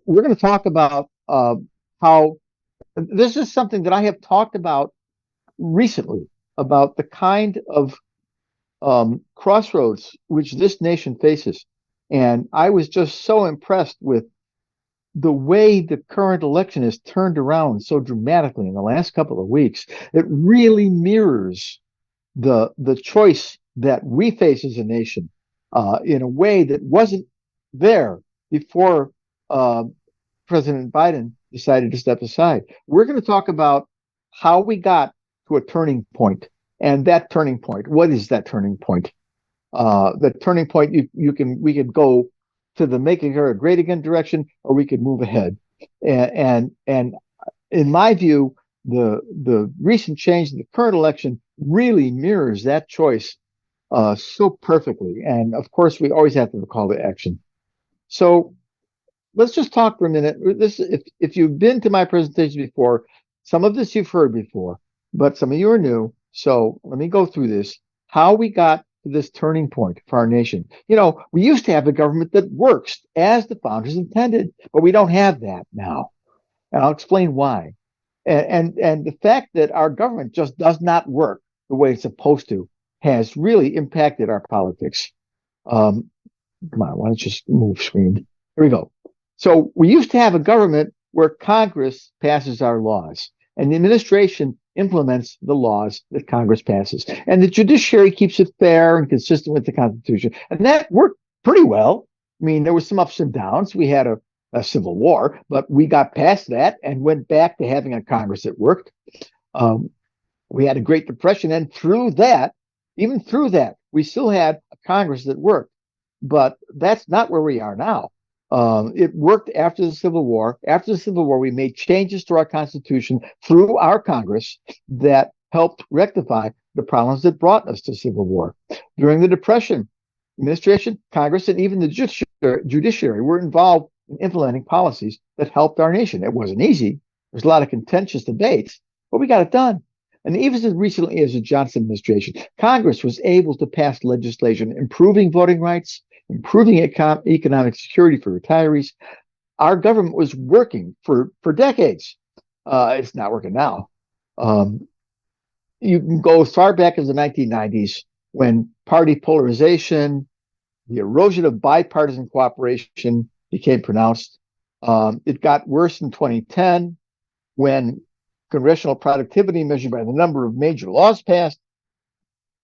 we're going to talk about how this is something that I have talked about recently about the kind of crossroads which this nation faces. And I was just so impressed with the way the current election has turned around so dramatically in the last couple of weeks. It really mirrors the choice that we face as a nation in a way that wasn't there before uh, President Biden decided to step aside. We're going to talk about how we got to a turning point, and that turning point. What is that turning point? The turning point. We could go to the making her great again direction, or we could move ahead. And in my view, the recent change in the current election really mirrors that choice so perfectly. And of course, we always have to call to action. So let's just talk for a minute. This, if you've been to my presentation before, some of this you've heard before, but some of you are new. So let me go through this. How we got to this turning point for our nation. You know, we used to have a government that works as the founders intended, but we don't have that now. And I'll explain why. And the fact that our government just does not work the way it's supposed to has really impacted our politics. Um, Come on, why don't you just move screen? Here we go. So we used to have a government where Congress passes our laws and the administration implements the laws that Congress passes. And the judiciary keeps it fair and consistent with the Constitution. And that worked pretty well. I mean, there was some ups and downs. We had a civil war, but we got past that and went back to having a Congress that worked. Um, we had a Great Depression, and through that, even through that, we still had a Congress that worked. But that's not where we are now. It worked after the Civil War. After the Civil War, we made changes to our Constitution through our Congress that helped rectify the problems that brought us to Civil War. During the Depression, administration, Congress, and even the judiciary were involved in implementing policies that helped our nation. It wasn't easy. There's a lot of contentious debates, but we got it done. And even as recently as the Johnson administration, Congress was able to pass legislation improving voting rights, improving economic security for retirees. Our government was working for decades. It's not working now. You can go as far back as the 1990s when party polarization, the erosion of bipartisan cooperation became pronounced. It got worse in 2010 when congressional productivity measured by the number of major laws passed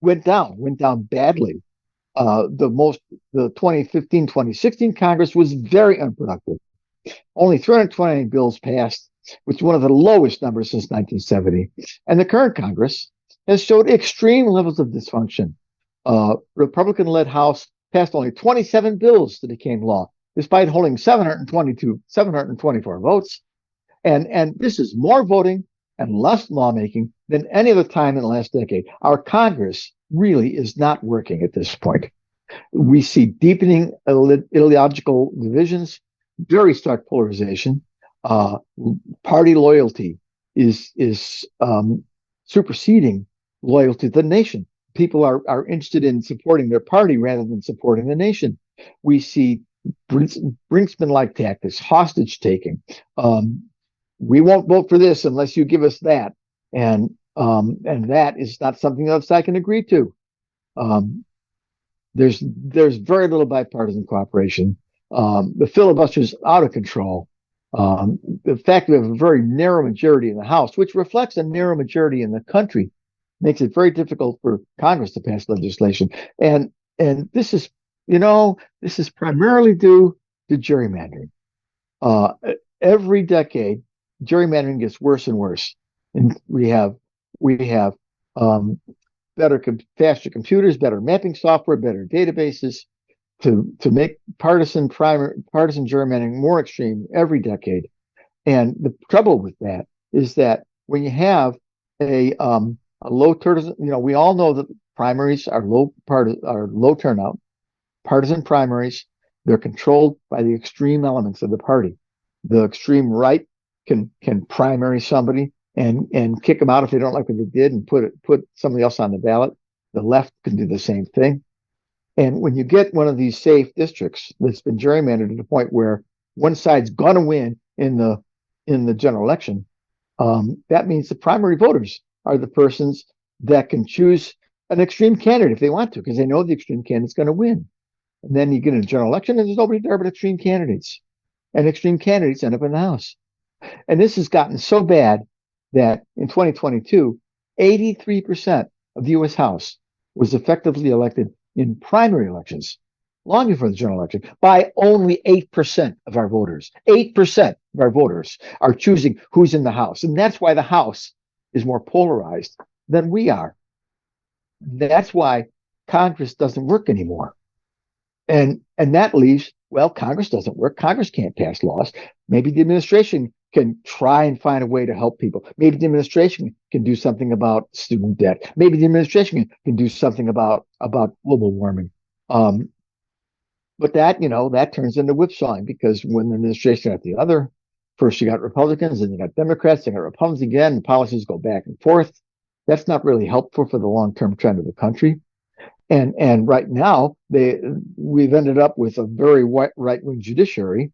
went down badly. The 2015-2016 Congress was very unproductive. Only 329 bills passed, which is one of the lowest numbers since 1970. And the current Congress has showed extreme levels of dysfunction. Republican-led House passed only 27 bills that became law, despite holding 724 votes. And this is more voting and less lawmaking than any other time in the last decade. Our Congress really is not working at this point. We see deepening ideological divisions, very stark polarization. Party loyalty is superseding loyalty to the nation. People are interested in supporting their party rather than supporting the nation. We see Brinksman-like tactics, hostage taking. We won't vote for this unless you give us that, and that is not something else I can agree to. There's very little bipartisan cooperation. The filibuster is out of control. The fact that we have a very narrow majority in the House, which reflects a narrow majority in the country, makes it very difficult for Congress to pass legislation. And this is primarily due to gerrymandering. Every decade, gerrymandering gets worse and worse, and we have faster computers, better mapping software, better databases to make partisan gerrymandering more extreme every decade. And the trouble with that is that when you have a low turnout, we all know that primaries are low turnout. Partisan primaries, they're controlled by the extreme elements of the party. The extreme right can primary somebody and kick them out if they don't like what they did and put somebody else on the ballot. The left can do the same thing. And when you get one of these safe districts that's been gerrymandered to the point where one side's going to win in the general election, that means the primary voters are the persons that can choose an extreme candidate if they want to, because they know the extreme candidate's going to win. And then you get in a general election, and there's nobody there but extreme candidates, and extreme candidates end up in the House. And this has gotten so bad that in 2022, 83% of the U.S. House was effectively elected in primary elections, long before the general election, by only 8% of our voters. 8% of our voters are choosing who's in the House. And that's why the House is more polarized than we are. That's why Congress doesn't work anymore. And that leaves, well, Congress doesn't work. Congress can't pass laws. Maybe the administration can try and find a way to help people. Maybe the administration can do something about student debt. Maybe the administration can do something about global warming. But that turns into whipsawing, because when the administration got the other, first you got Republicans, then you got Democrats, then you got Republicans again, and policies go back and forth. That's not really helpful for the long-term trend of the country. And right now, we've ended up with a very right-wing judiciary.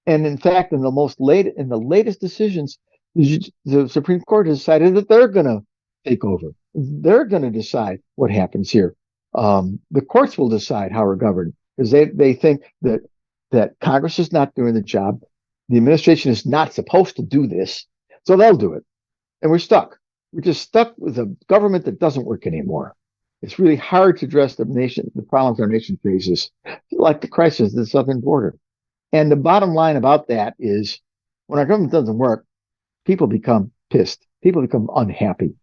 And in fact, in the latest decisions, the Supreme Court has decided that they're going to take over. They're going to decide what happens here. The courts will decide how we're governed, because they think that Congress is not doing the job. The administration is not supposed to do this, so they'll do it. And we're stuck. We're just stuck with a government that doesn't work anymore. It's really hard to address the problems our nation faces, like the crisis at the southern border. And the bottom line about that is, when our government doesn't work, people become pissed. People become unhappy.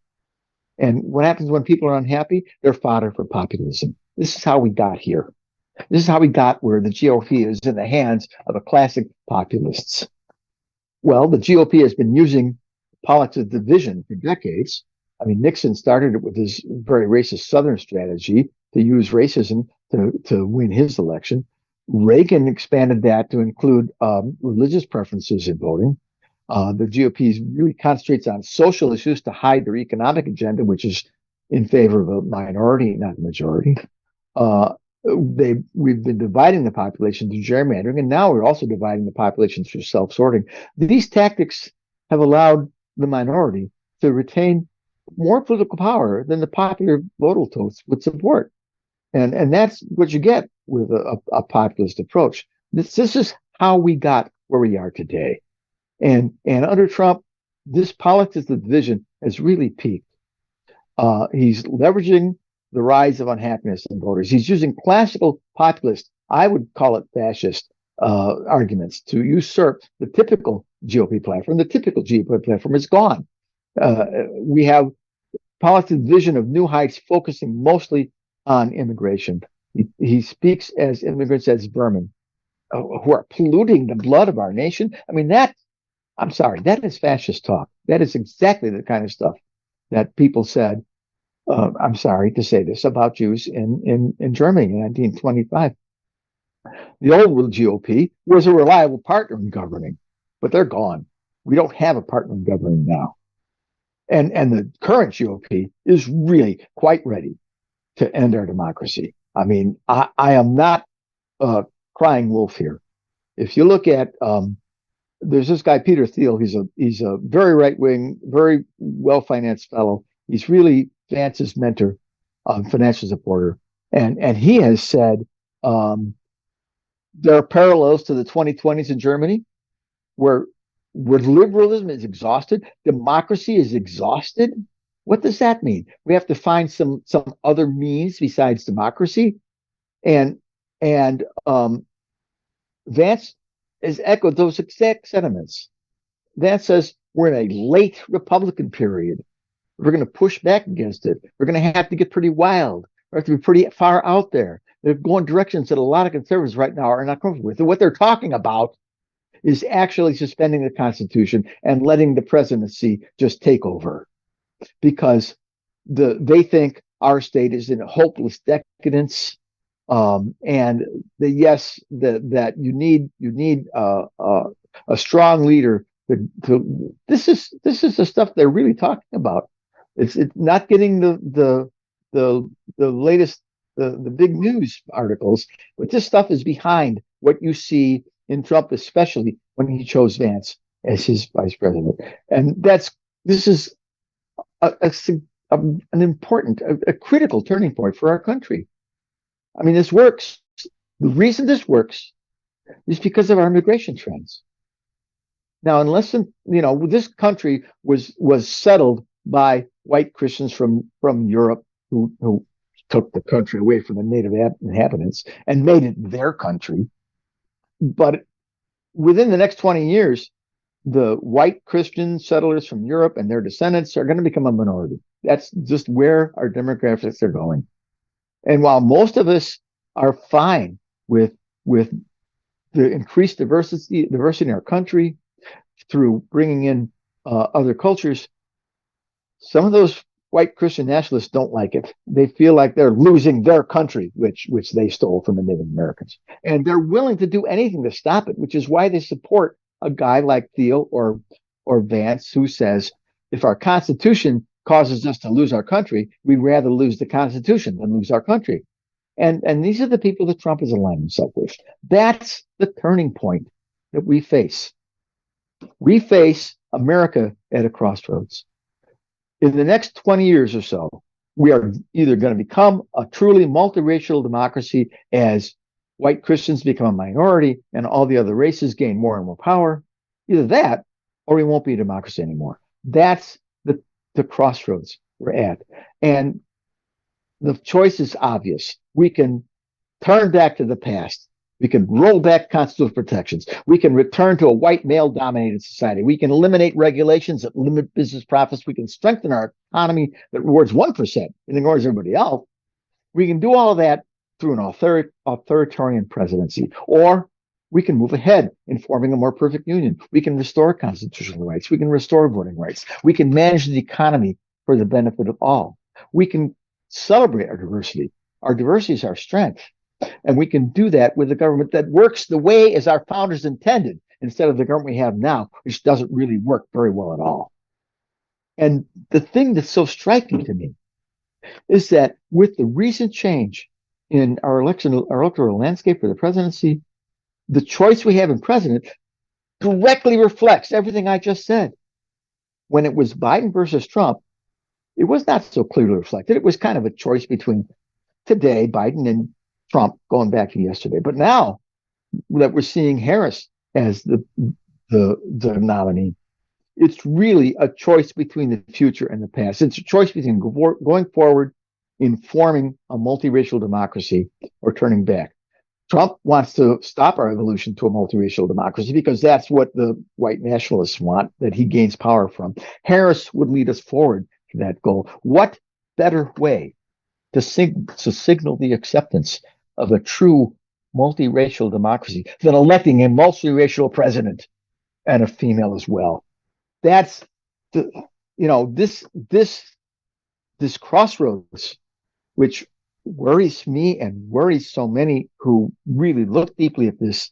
And what happens when people are unhappy? They're fodder for populism. This is how we got here. This is how we got where the GOP is in the hands of a classic populists. Well, the GOP has been using politics of division for decades. I mean, Nixon started it with his very racist Southern strategy to use racism to win his election. Reagan expanded that to include religious preferences in voting. The GOP really concentrates on social issues to hide their economic agenda, which is in favor of a minority, not a majority. We've been dividing the population through gerrymandering, and now we're also dividing the population through self-sorting. These tactics have allowed the minority to retain more political power than the popular vote would support. And that's what you get with a populist approach. This is how we got where we are today. And under Trump, this politics of division has really peaked. He's leveraging the rise of unhappiness in voters. He's using classical populist, I would call it fascist, arguments to usurp the typical GOP platform. The typical GOP platform is gone. We have politics of division of new heights, focusing mostly on immigration. He speaks as immigrants as vermin who are polluting the blood of our nation. I mean, I'm sorry, that is fascist talk. That is exactly the kind of stuff that people said, I'm sorry to say this, about Jews in Germany in 1925. The old GOP was a reliable partner in governing, but they're gone. We don't have a partner in governing now. And the current GOP is really quite ready to end our democracy. I mean, I am not crying wolf here. If you look at, there's this guy, Peter Thiel. He's a very right-wing, very well-financed fellow. He's really Vance's mentor, financial supporter. And he has said there are parallels to the 2020s in Germany, where liberalism is exhausted, democracy is exhausted. What does that mean? We have to find some other means besides democracy. And Vance has echoed those exact sentiments. Vance says we're in a late Republican period. We're going to push back against it. We're going to have to get pretty wild. We have to be pretty far out there. They're going directions that a lot of conservatives right now are not comfortable with. And what they're talking about is actually suspending the Constitution and letting the presidency just take over, because they think our state is in a hopeless decadence, and that you need a strong leader. This is the stuff they're really talking about. It's not getting the latest the big news articles, but this stuff is behind what you see in Trump, especially when he chose Vance as his vice president. And this is an important, a critical turning point for our country. I mean, this works. The reason this works is because of our immigration trends. Now, unless this country was settled by white Christians from Europe who took the country away from the native inhabitants and made it their country. But within the next 20 years, the white Christian settlers from Europe and their descendants are going to become a minority. That's just where our demographics are going. And while most of us are fine with the increased diversity in our country through bringing in other cultures, some of those white Christian nationalists don't like it. They feel like they're losing their country, which they stole from the Native Americans. And they're willing to do anything to stop it, which is why they support a guy like Thiel or Vance, who says, if our Constitution causes us to lose our country, we'd rather lose the Constitution than lose our country. And these are the people that Trump has aligned himself with. That's the turning point that we face. We face America at a crossroads. In the next 20 years or so, we are either going to become a truly multiracial democracy as white Christians become a minority and all the other races gain more and more power. Either that, or we won't be a democracy anymore. That's the crossroads we're at. And the choice is obvious. We can turn back to the past. We can roll back constitutional protections. We can return to a white male-dominated society. We can eliminate regulations that limit business profits. We can strengthen our economy that rewards 1% and ignores everybody else. We can do all of that through an authoritarian presidency. Or we can move ahead in forming a more perfect union. We can restore constitutional rights. We can restore voting rights. We can manage the economy for the benefit of all. We can celebrate our diversity. Our diversity is our strength. And we can do that with a government that works the way as our founders intended, instead of the government we have now, which doesn't really work very well at all. And the thing that's so striking to me is that with the recent change in our electoral landscape for the presidency, the choice we have in president directly reflects everything I just said. When it was Biden versus Trump, it was not so clearly reflected. It was kind of a choice between today, Biden and Trump, going back to yesterday. But now that we're seeing Harris as the nominee, it's really a choice between the future and the past. It's a choice between going forward in forming a multiracial democracy or turning back. Trump wants to stop our evolution to a multiracial democracy because that's what the white nationalists want, that he gains power from. Harris would lead us forward to that goal. What better way to signal the acceptance of a true multiracial democracy than electing a multiracial president and a female as well? That's this crossroads, which worries me and worries so many who really look deeply at this.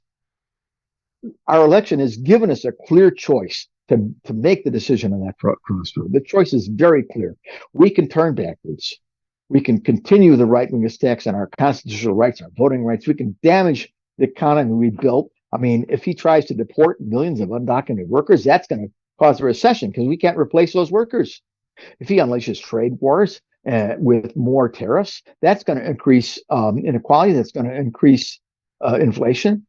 Our election has given us a clear choice to make the decision on that crossroad. The choice is very clear. We can turn backwards. We can continue the right-wing attacks on our constitutional rights, our voting rights. We can damage the economy we built. I mean, if he tries to deport millions of undocumented workers, that's going to cause a recession because we can't replace those workers. If he unleashes trade wars with more tariffs, that's going to increase inequality. That's going to increase inflation.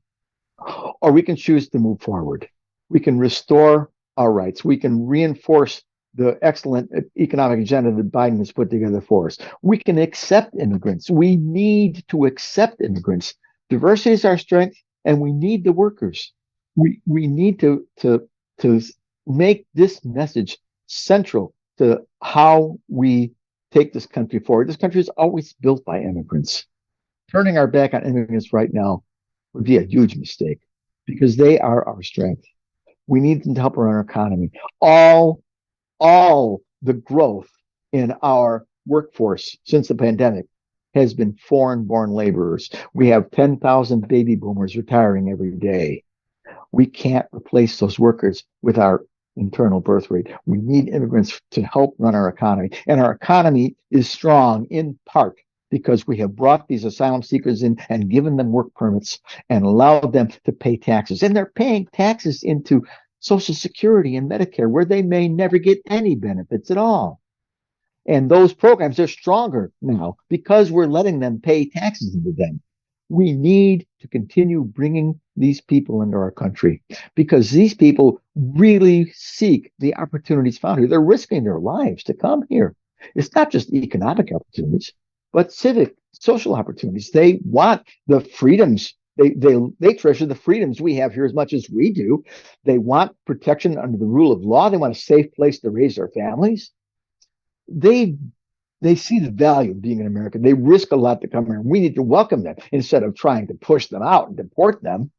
Or we can choose to move forward. We can restore our rights. We can reinforce the excellent economic agenda that Biden has put together for us. We can accept immigrants. We need to accept immigrants. Diversity is our strength, and we need the workers. We need to make this message central to how we take this country forward. This country is always built by immigrants. Turning our back on immigrants right now would be a huge mistake because they are our strength. We need them to help run our economy. All the growth in our workforce since the pandemic has been foreign-born laborers. We have 10,000 baby boomers retiring every day. We can't replace those workers with our internal birth rate. We need immigrants to help run our economy. And our economy is strong in part because we have brought these asylum seekers in and given them work permits and allowed them to pay taxes. And they're paying taxes into Social Security and Medicare, where they may never get any benefits at all. And those programs are stronger now because we're letting them pay taxes into them. We need to continue bringing these people into our country because these people really seek the opportunities found here. They're risking their lives to come here. It's not just economic opportunities, but civic, social opportunities. They want the freedoms. They treasure the freedoms we have here as much as we do. They want protection under the rule of law. They want a safe place to raise their families. They see the value of being an American. They risk a lot to come here. We need to welcome them instead of trying to push them out and deport them,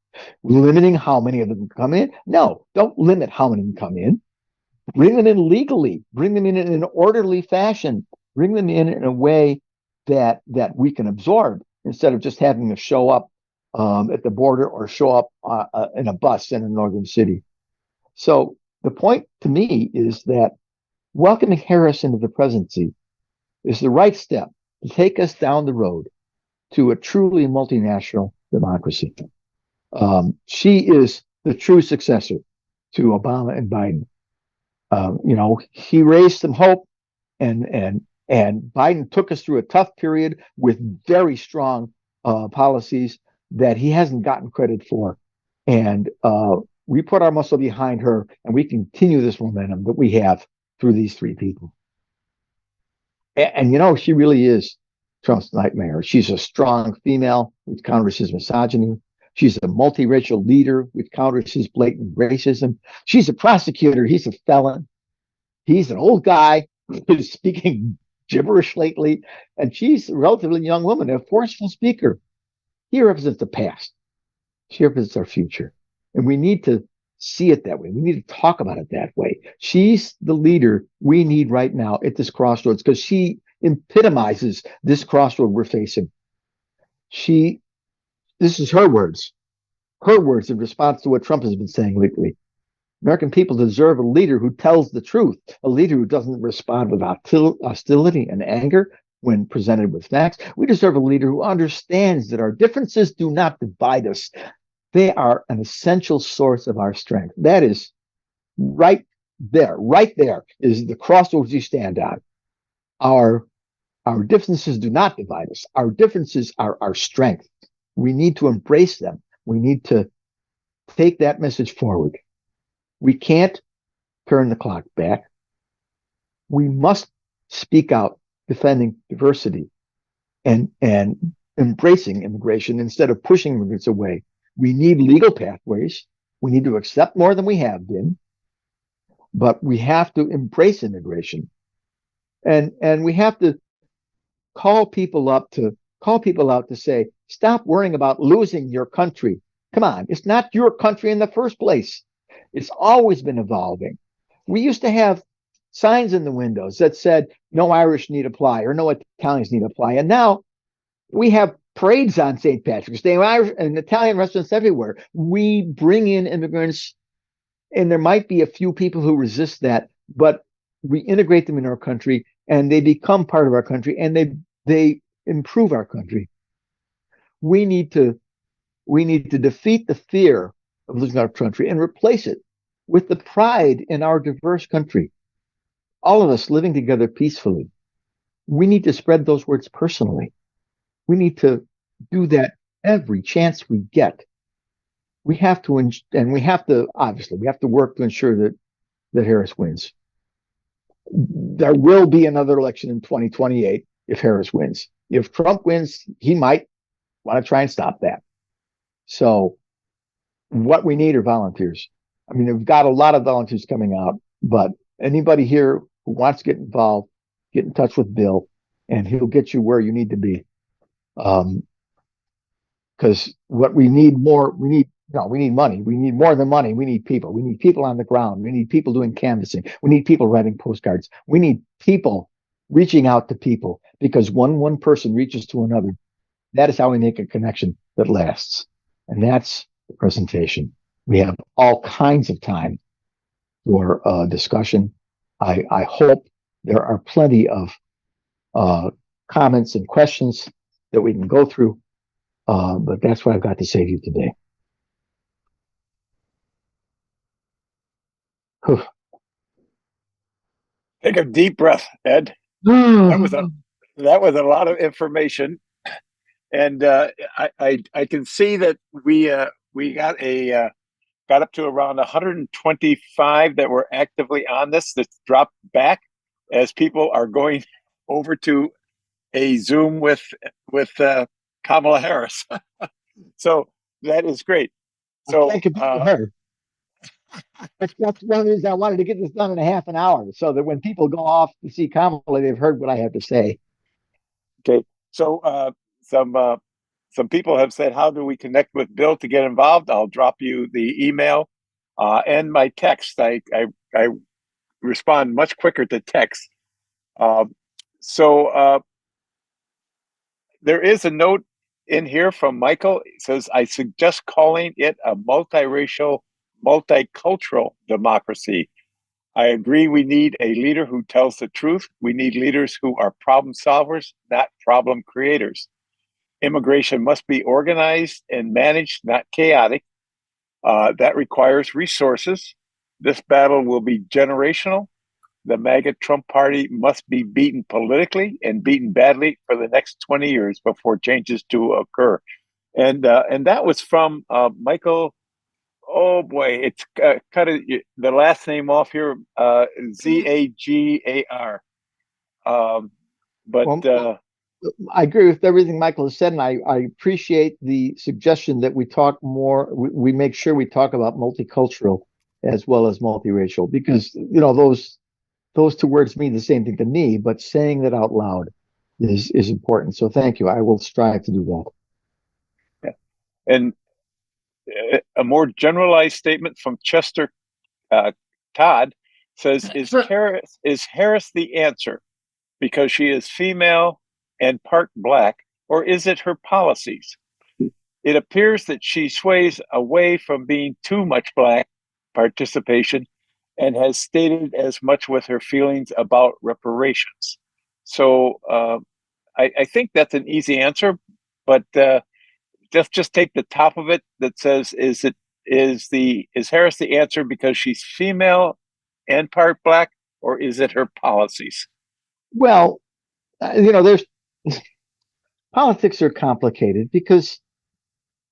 limiting how many of them come in. No, don't limit how many of them come in. Bring them in legally. Bring them in an orderly fashion. Bring them in a way that we can absorb instead of just having them show up at the border or show up in a bus in a northern city. So the point to me is that welcoming Harris into the presidency is the right step to take us down the road to a truly multinational democracy. She is the true successor to Obama and Biden. He raised some hope, and Biden took us through a tough period with very strong policies that he hasn't gotten credit for. And we put our muscle behind her, and we continue this momentum that we have through these three people. And she really is Trump's nightmare. She's a strong female, which counters his misogyny. She's a multiracial leader, which counters his blatant racism. She's a prosecutor. He's a felon. He's an old guy who's speaking gibberish lately. And she's a relatively young woman, a forceful speaker. He represents the past. She represents our future. And we need to see it that way. We need to talk about it that way. She's the leader we need right now at this crossroads because she epitomizes this crossroad we're facing. This is her words in response to what Trump has been saying lately. American people deserve a leader who tells the truth, a leader who doesn't respond with hostility and anger when presented with facts. We deserve a leader who understands that our differences do not divide us. They are an essential source of our strength. That is right there is the crossroads you stand on. Our differences do not divide us. Our differences are our strength. We need to embrace them. We need to take that message forward. We can't turn the clock back. We must speak out defending diversity and embracing immigration instead of pushing immigrants away. We need legal pathways. We need to accept more than we have been, but we have to embrace immigration. And we have to call people out to say, stop worrying about losing your country. Come on, it's not your country in the first place. It's always been evolving. We used to have signs in the windows that said, no Irish need apply or no Italians need apply. And now we have parades on St. Patrick's Day and Italian restaurants everywhere. We bring in immigrants, and there might be a few people who resist that, but we integrate them in our country, and they become part of our country, and they improve our country. We need to defeat the fear of losing our country and replace it with the pride in our diverse country. All of us living together peacefully. We need to spread those words personally. We need to do that every chance we get. We have to, and we have to work to ensure that Harris wins. There will be another election in 2028 if Harris wins. If Trump wins, he might want to try and stop that. So what we need are volunteers. I mean, we've got a lot of volunteers coming out, but anybody here who wants to get involved, get in touch with Bill, and he'll get you where you need to be. Because what we need we need money. We need more than money. We need people. We need people on the ground. We need people doing canvassing. We need people writing postcards. We need people reaching out to people, because one person reaches to another. That is how we make a connection that lasts. And that's the presentation. We have all kinds of time for discussion. I hope there are plenty of comments and questions that we can go through. But that's what I've got to say to you today. Take a deep breath, Ed. That was a lot of information, and I can see that we got up to around 125 that were actively on this. That's dropped back as people are going over to a Zoom with Kamala Harris. So that is great. So thank you for her. That's one of the reasons I wanted to get this done in a half an hour, so that when people go off to see Kamala, they've heard what I have to say. Okay. So some people have said, how do we connect with Bill to get involved? I'll drop you the email and my text. I respond much quicker to text. So there is a note in here from Michael. It says, I suggest calling it a multiracial, multicultural democracy. I agree we need a leader who tells the truth. We need leaders who are problem solvers, not problem creators. Immigration must be organized and managed, not chaotic. That requires resources. This battle will be generational. The MAGA Trump party must be beaten politically and beaten badly for the next 20 years before changes to occur. And that was from Michael. Oh boy, it's cut the last name off here, Zagar. But I agree with everything Michael has said, and I appreciate the suggestion that we talk more. We make sure we talk about multicultural as well as multiracial, because those two words mean the same thing to me, but saying that out loud is important. So thank you. I will strive to do that. Yeah. And a more generalized statement from Chester Todd says, is Harris the answer because she is female and part Black, or is it her policies? It appears that she sways away from being too much Black participation and has stated as much with her feelings about reparations. So I think that's an easy answer, but just take the top of it that says, is Harris the answer because she's female and part Black, or is it her policies? Well, there's politics are complicated because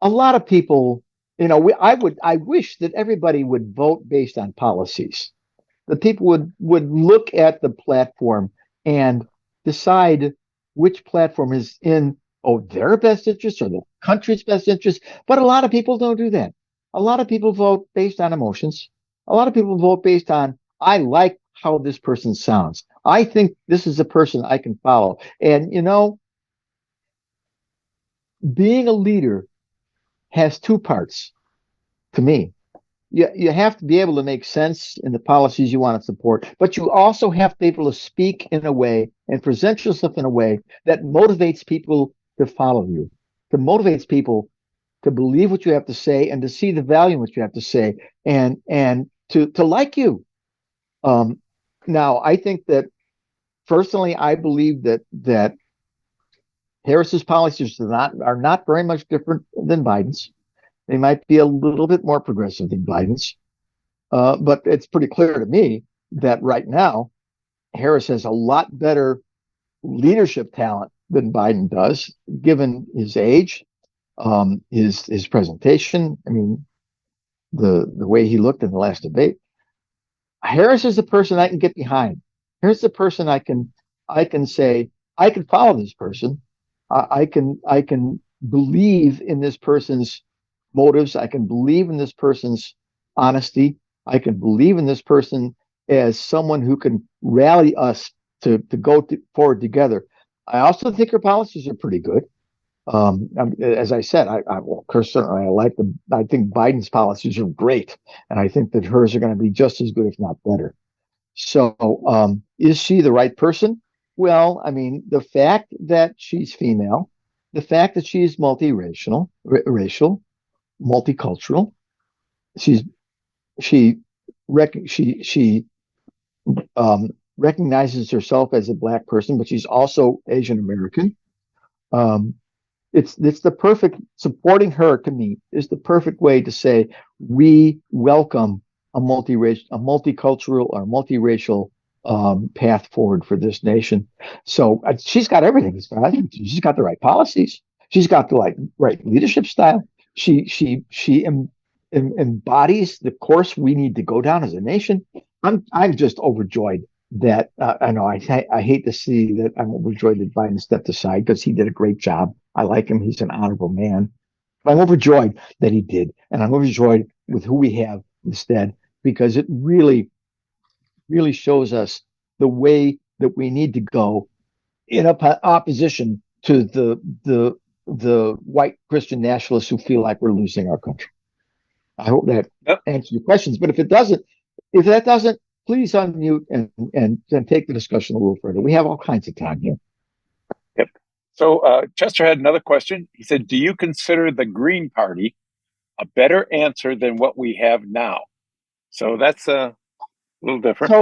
a lot of people, I wish that everybody would vote based on policies. That people would look at the platform and decide which platform is in their best interest or the country's best interest. But a lot of people don't do that. A lot of people vote based on emotions. A lot of people vote based on, I like how this person sounds. I think this is a person I can follow. And being a leader has two parts to me. You have to be able to make sense in the policies you want to support, but you also have to be able to speak in a way and present yourself in a way that motivates people to follow you, that motivates people to believe what you have to say and to see the value in what you have to say and to like you. Now, I think that personally, I believe that Harris's policies are not very much different than Biden's. They might be a little bit more progressive than Biden's. But it's pretty clear to me that right now, Harris has a lot better leadership talent than Biden does, given his age, his presentation. I mean, the way he looked in the last debate. Harris is the person I can get behind. Here's the person I can say, I can follow this person. I can believe in this person's motives. I can believe in this person's honesty. I can believe in this person as someone who can rally us to go forward together. I also think her policies are pretty good. As I said, certainly I think Biden's policies are great, and I think that hers are going to be just as good, if not better. So, is she the right person? Well, I mean, the fact that she's female, the fact that she's multiracial, multicultural, she recognizes herself as a Black person, but she's also Asian American. Um, it's the perfect supporting her to me is the perfect way to say we welcome a multicultural or multiracial path forward for this nation. So she's got everything. She's got the right policies. She's got the right leadership style. She embodies the course we need to go down as a nation. I'm just overjoyed that I know I hate to see that I'm overjoyed that Biden stepped aside because he did a great job. I like him. He's an honorable man. But I'm overjoyed that he did. And I'm overjoyed with who we have instead because it really, really shows us the way that we need to go in opposition to the white Christian nationalists who feel like we're losing our country. I hope that answers your questions. But if that doesn't, please unmute and take the discussion a little further. We have all kinds of time here. Yep. So Chester had another question. He said, do you consider the Green Party a better answer than what we have now? So that's a little different.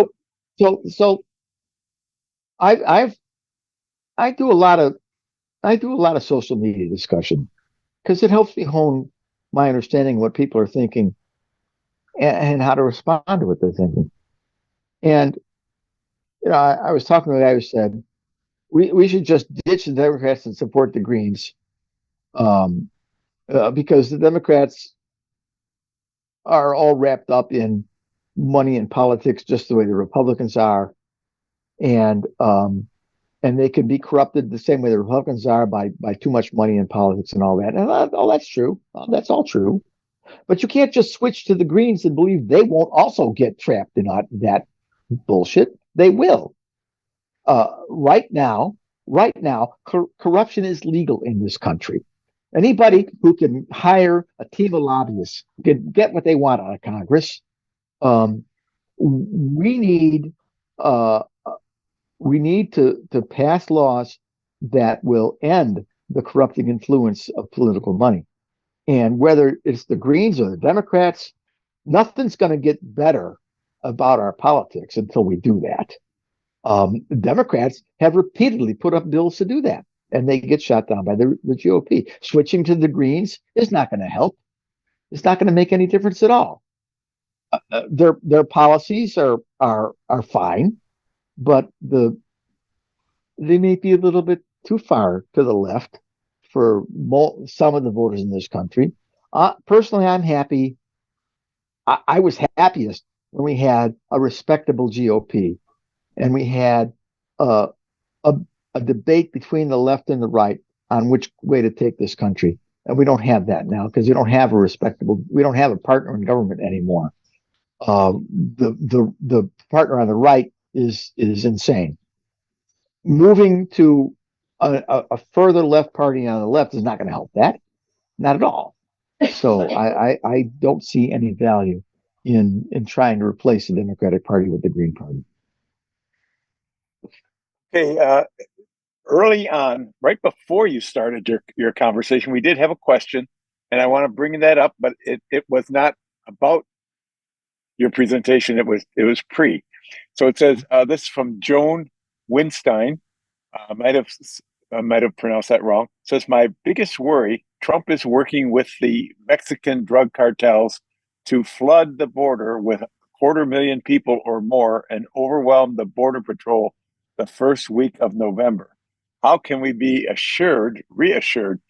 So I do a lot of social media discussion because it helps me hone my understanding of what people are thinking and how to respond to what they're thinking. And I was talking to a guy who said we should just ditch the Democrats and support the Greens, because the Democrats are all wrapped up in money and politics, just the way the Republicans are, and they can be corrupted the same way the Republicans are by too much money in politics and all that. And all that's true. That's all true. But you can't just switch to the Greens and believe they won't also get trapped in that bullshit. They will. Right now, corruption is legal in this country. Anybody who can hire a team of lobbyists can get what they want out of Congress. We need to pass laws that will end the corrupting influence of political money. And whether it's the Greens or the Democrats, nothing's going to get better about our politics until we do that. Democrats have repeatedly put up bills to do that, and they get shot down by the GOP. Switching to the Greens is not going to help. It's not going to make any difference at all. Their policies are fine, but they may be a little bit too far to the left for some of the voters in this country. Personally, I'm happy. I was happiest when we had a respectable GOP and we had a debate between the left and the right on which way to take this country. And we don't have that now because we don't have a partner in government anymore. The partner on the right is insane. Moving to a further left party on the left is not going to help that, not at all. So I don't see any value in trying to replace the Democratic Party with the Green Party. Okay, early on, right before you started your conversation, we did have a question, and I want to bring that up, but it was not about your presentation. It was pre. So it says this is from Joan Winstein. I might have pronounced that wrong. It says, my biggest worry, Trump is working with the Mexican drug cartels to flood the border with 250,000 people or more and overwhelm the border patrol the first week of November. How can we be reassured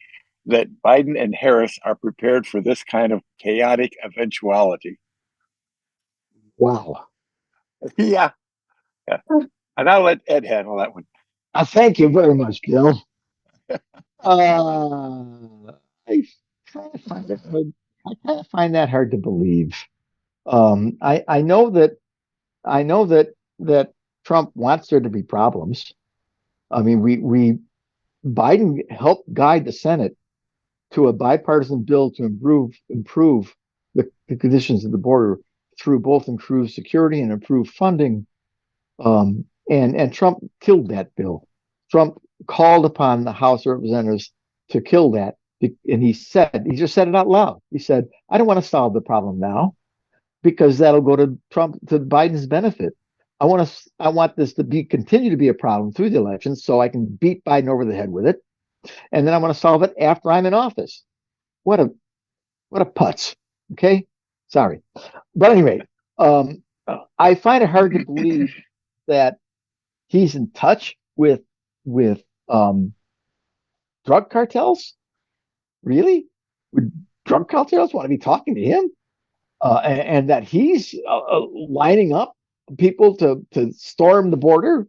that Biden and Harris are prepared for this kind of chaotic eventuality? Wow. Yeah. And I'll let Ed handle that one. Thank you very much, Bill. I kind of find that hard to believe. I know that Trump wants there to be problems. I mean, Biden helped guide the Senate to a bipartisan bill to improve the conditions of the border through both improved security and improved funding. And Trump killed that bill. Trump called upon the House of Representatives to kill that. And he just said it out loud. He said, I don't want to solve the problem now because that'll go to Biden's benefit. I want this to continue to be a problem through the elections so I can beat Biden over the head with it. And then I want to solve it after I'm in office. What a putz. Okay. Sorry. But anyway, um, I find it hard to believe that he's in touch with drug cartels. Really? Would drug cartels want to be talking to him? And that he's lining up people to storm the border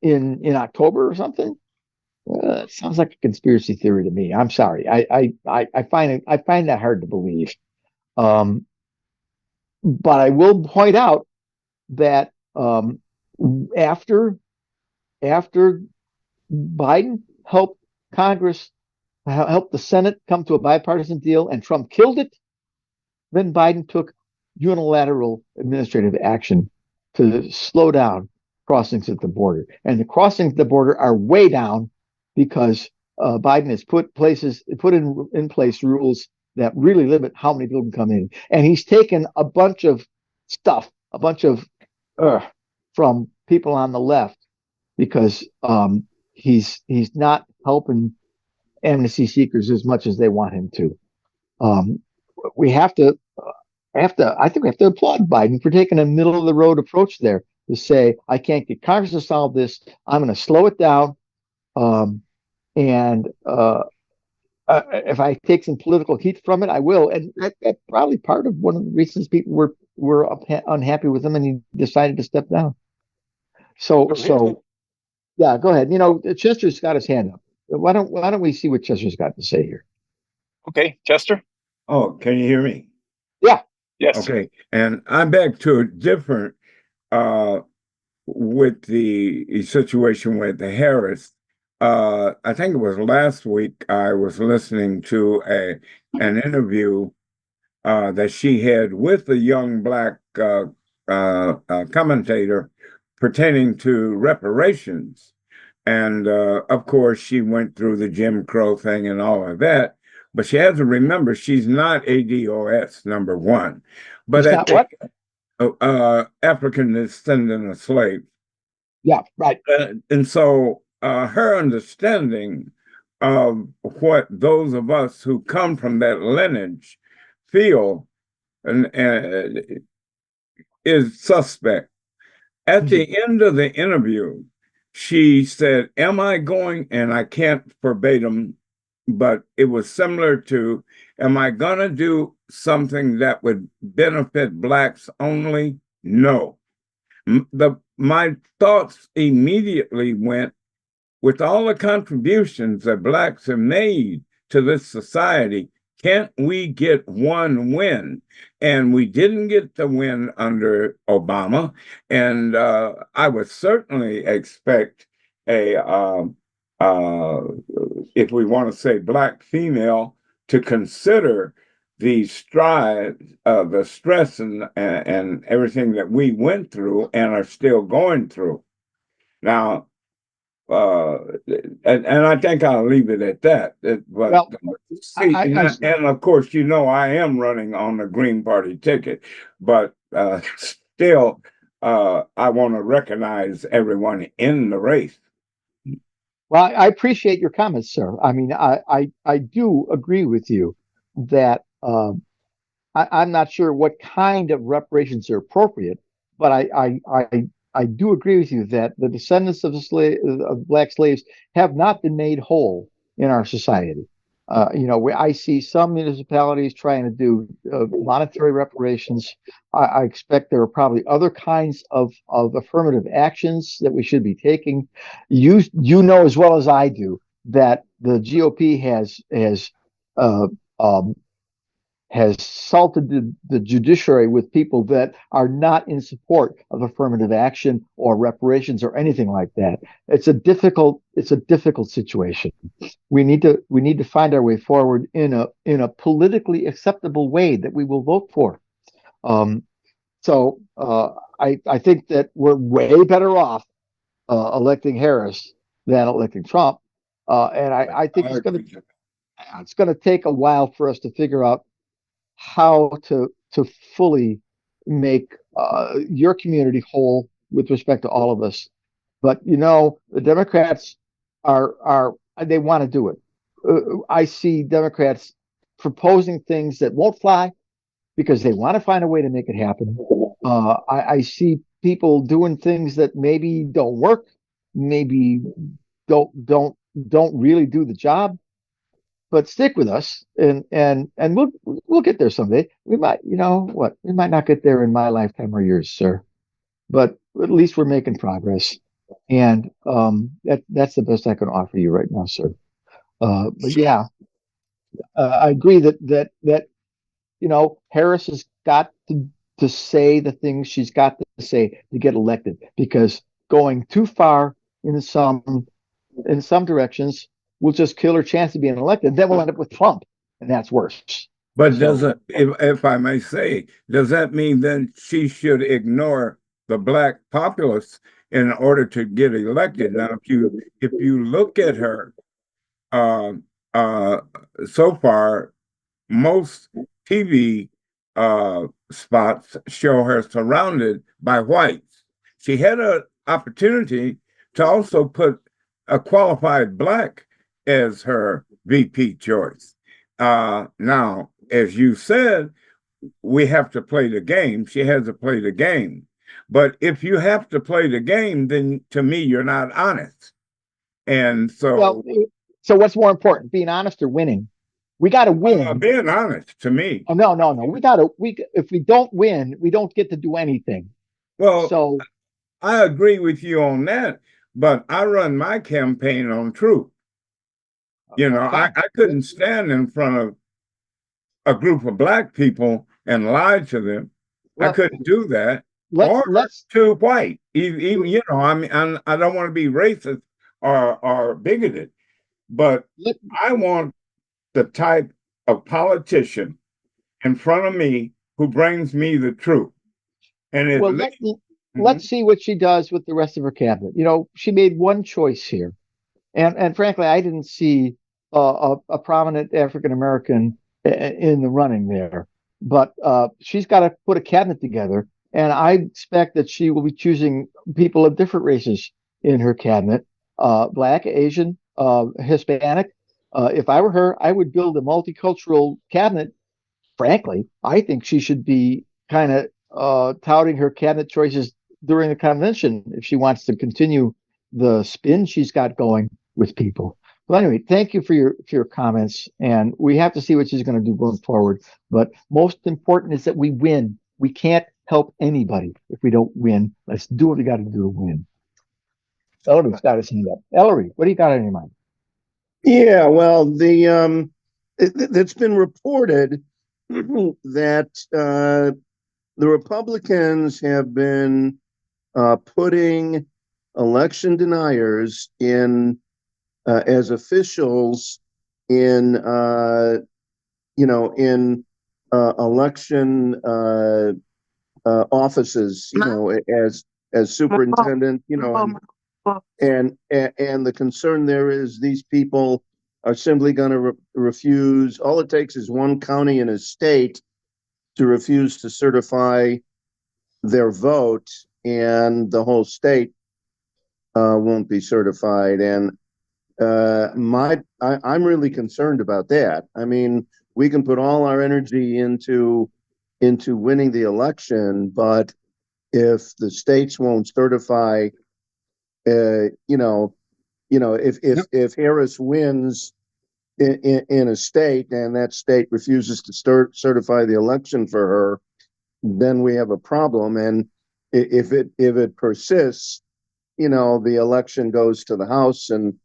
in October or something. It sounds like a conspiracy theory to me. I'm sorry. I find that hard to believe. Um, but I will point out that after after Biden helped Congress helped the Senate come to a bipartisan deal, and Trump killed it, then Biden took unilateral administrative action to slow down crossings at the border. And the crossings at the border are way down because Biden has put in place rules that really limit how many people can come in. And he's taken a bunch of stuff, a bunch of from people on the left because he's not helping amnesty seekers as much as they want him to. Um, we have to I think we have to applaud Biden for taking a middle of the road approach there to say, I can't get Congress to solve this. I'm going to slow it down. And if I take some political heat from it, I will. And that's probably part of one of the reasons people were unhappy with him, and he decided to step down. So yeah, go ahead. Chester's got his hand up. Why don't we see what Chester's got to say here? Okay, Chester. Oh, can you hear me? Yeah. Yes. Okay. And I'm back to a different with the situation with the Harris. I think it was last week I was listening to an interview that she had with a young Black commentator pertaining to reparations. And of course, she went through the Jim Crow thing and all of that. But she has to remember she's not ADOS, number one. But It's not what? African descendant of slave. Yeah, right. And so her understanding of what those of us who come from that lineage feel and is suspect. At the end of the interview, she said, am I going, and I can't verbatim, but it was similar to, am I going to do something that would benefit Blacks only? No. My thoughts immediately went, with all the contributions that Blacks have made to this society, can't we get one win? And we didn't get the win under Obama. And I would certainly expect if we want to say Black female, to consider the stress and everything that we went through and are still going through. Now, and I think I'll leave it at that. But and of course, I am running on the Green Party ticket, but still, I want to recognize everyone in the race. Well, I appreciate your comments, sir. I mean, I do agree with you that I'm not sure what kind of reparations are appropriate, but I do agree with you that the descendants of Black slaves have not been made whole in our society. I see some municipalities trying to do monetary reparations. I expect there are probably other kinds of affirmative actions that we should be taking. You know as well as I do that the GOP uh, um, has salted the judiciary with people that are not in support of affirmative action or reparations or anything like that. It's a difficult situation. We need to find our way forward in a politically acceptable way that we will vote for. I think that we're way better off electing Harris than electing Trump. And I think it's going to take a while for us to figure out how to fully make your community whole, with respect to all of us. But the Democrats are they want to do it. I see Democrats proposing things that won't fly because they want to find a way to make it happen. I see people doing things that maybe don't work, maybe don't really do the job. But stick with us, and we'll get there someday. We might, we might not get there in my lifetime or yours, sir. But at least we're making progress, and that's the best I can offer you right now, sir. But yeah, I agree that Harris has got to say the things she's got to say to get elected, because going too far in some directions will just kill her chance of being elected. Then we'll end up with Trump, and that's worse. But if I may say, does that mean then she should ignore the black populace in order to get elected? Now, if you look at her, so far, most TV spots show her surrounded by whites. She had an opportunity to also put a qualified black as her VP choice. Now, as you said, we have to play the game. She has to play the game. But if you have to play the game, then to me, you're not honest. And so, so what's more important, being honest or winning? We got to win. Being honest to me. Oh, no. If we don't win, we don't get to do anything. Well, so I agree with you on that, but I run my campaign on truth. I couldn't stand in front of a group of black people and lie to them. Well, I couldn't do that. Let's too white. Even I don't want to be racist or bigoted, but I want the type of politician in front of me who brings me the truth. And let's see what she does with the rest of her cabinet. She made one choice here, and frankly, I didn't see a prominent African American in the running there. But she's got to put a cabinet together, and I expect that she will be choosing people of different races in her cabinet: Black, Asian, Hispanic. If I were her, I would build a multicultural cabinet. Frankly, I think she should be kind of touting her cabinet choices during the convention if she wants to continue the spin she's got going with people. Well, anyway, thank you for your comments, and we have to see what she's going to do going forward. But most important is that we win. We can't help anybody if we don't win. Let's do what we got to do to win. Ellery's got his hand up. Ellery, what do you got on your mind? Yeah, well, it's been reported that the Republicans have been putting election deniers in as officials in election offices, as superintendent, and the concern there is these people are simply going to refuse. All it takes is one county in a state to refuse to certify their vote, and the whole state won't be certified. And I'm really concerned about that. I mean, we can put all our energy into winning the election, but if the states won't certify, if Harris wins in a state and that state refuses to certify the election for her, then we have a problem. And if it persists, the election goes to the House, and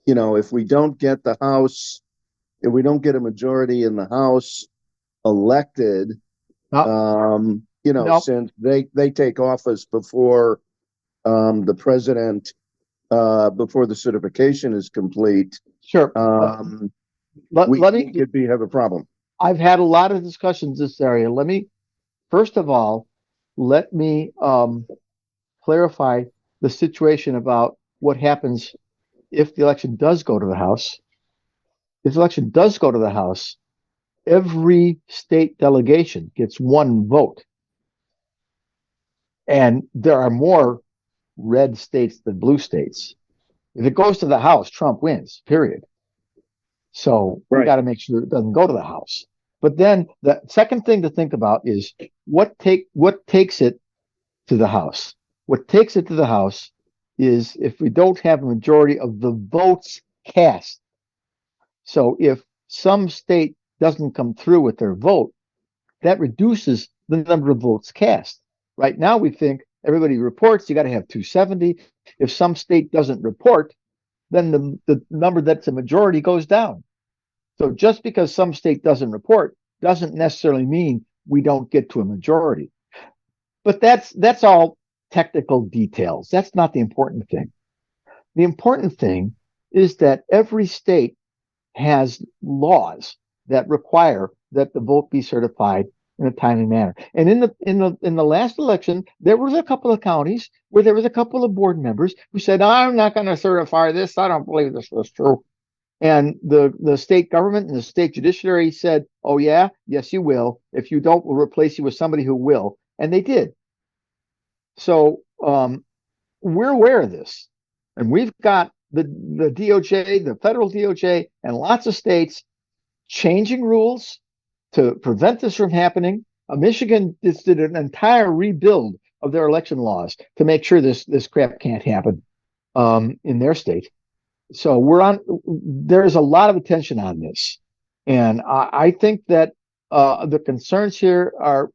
if we don't get the House, if we don't get a majority in the House elected, since they take office before the president, before the certification is complete, sure, we could have a problem. I've had a lot of discussions in this area. First of all, let me clarify the situation about what happens if the election does go to the House. If the election does go to the House, every state delegation gets one vote. And there are more red states than blue states. If it goes to the House, Trump wins, period. So we got to make sure it doesn't go to the House. But then the second thing to think about is what takes it to the House. What takes it to the House is if we don't have a majority of the votes cast. So if some state doesn't come through with their vote, that reduces the number of votes cast. Right now, we think everybody reports, you got to have 270. If some state doesn't report, then the number that's a majority goes down. So just because some state doesn't report doesn't necessarily mean we don't get to a majority. But that's all technical details. That's not the important thing. The important thing is that every state has laws that require that the vote be certified in a timely manner. And in the last election, there was a couple of counties where there was a couple of board members who said, "I'm not going to certify this. I don't believe this was true." And the state government and the state judiciary said, "Oh yeah, yes you will. If you don't, we'll replace you with somebody who will." And they did. So we're aware of this, and we've got the DOJ, the federal DOJ, and lots of states changing rules to prevent this from happening. Michigan just did an entire rebuild of their election laws to make sure this crap can't happen in their state. So there's a lot of attention on this. And I think that the concerns here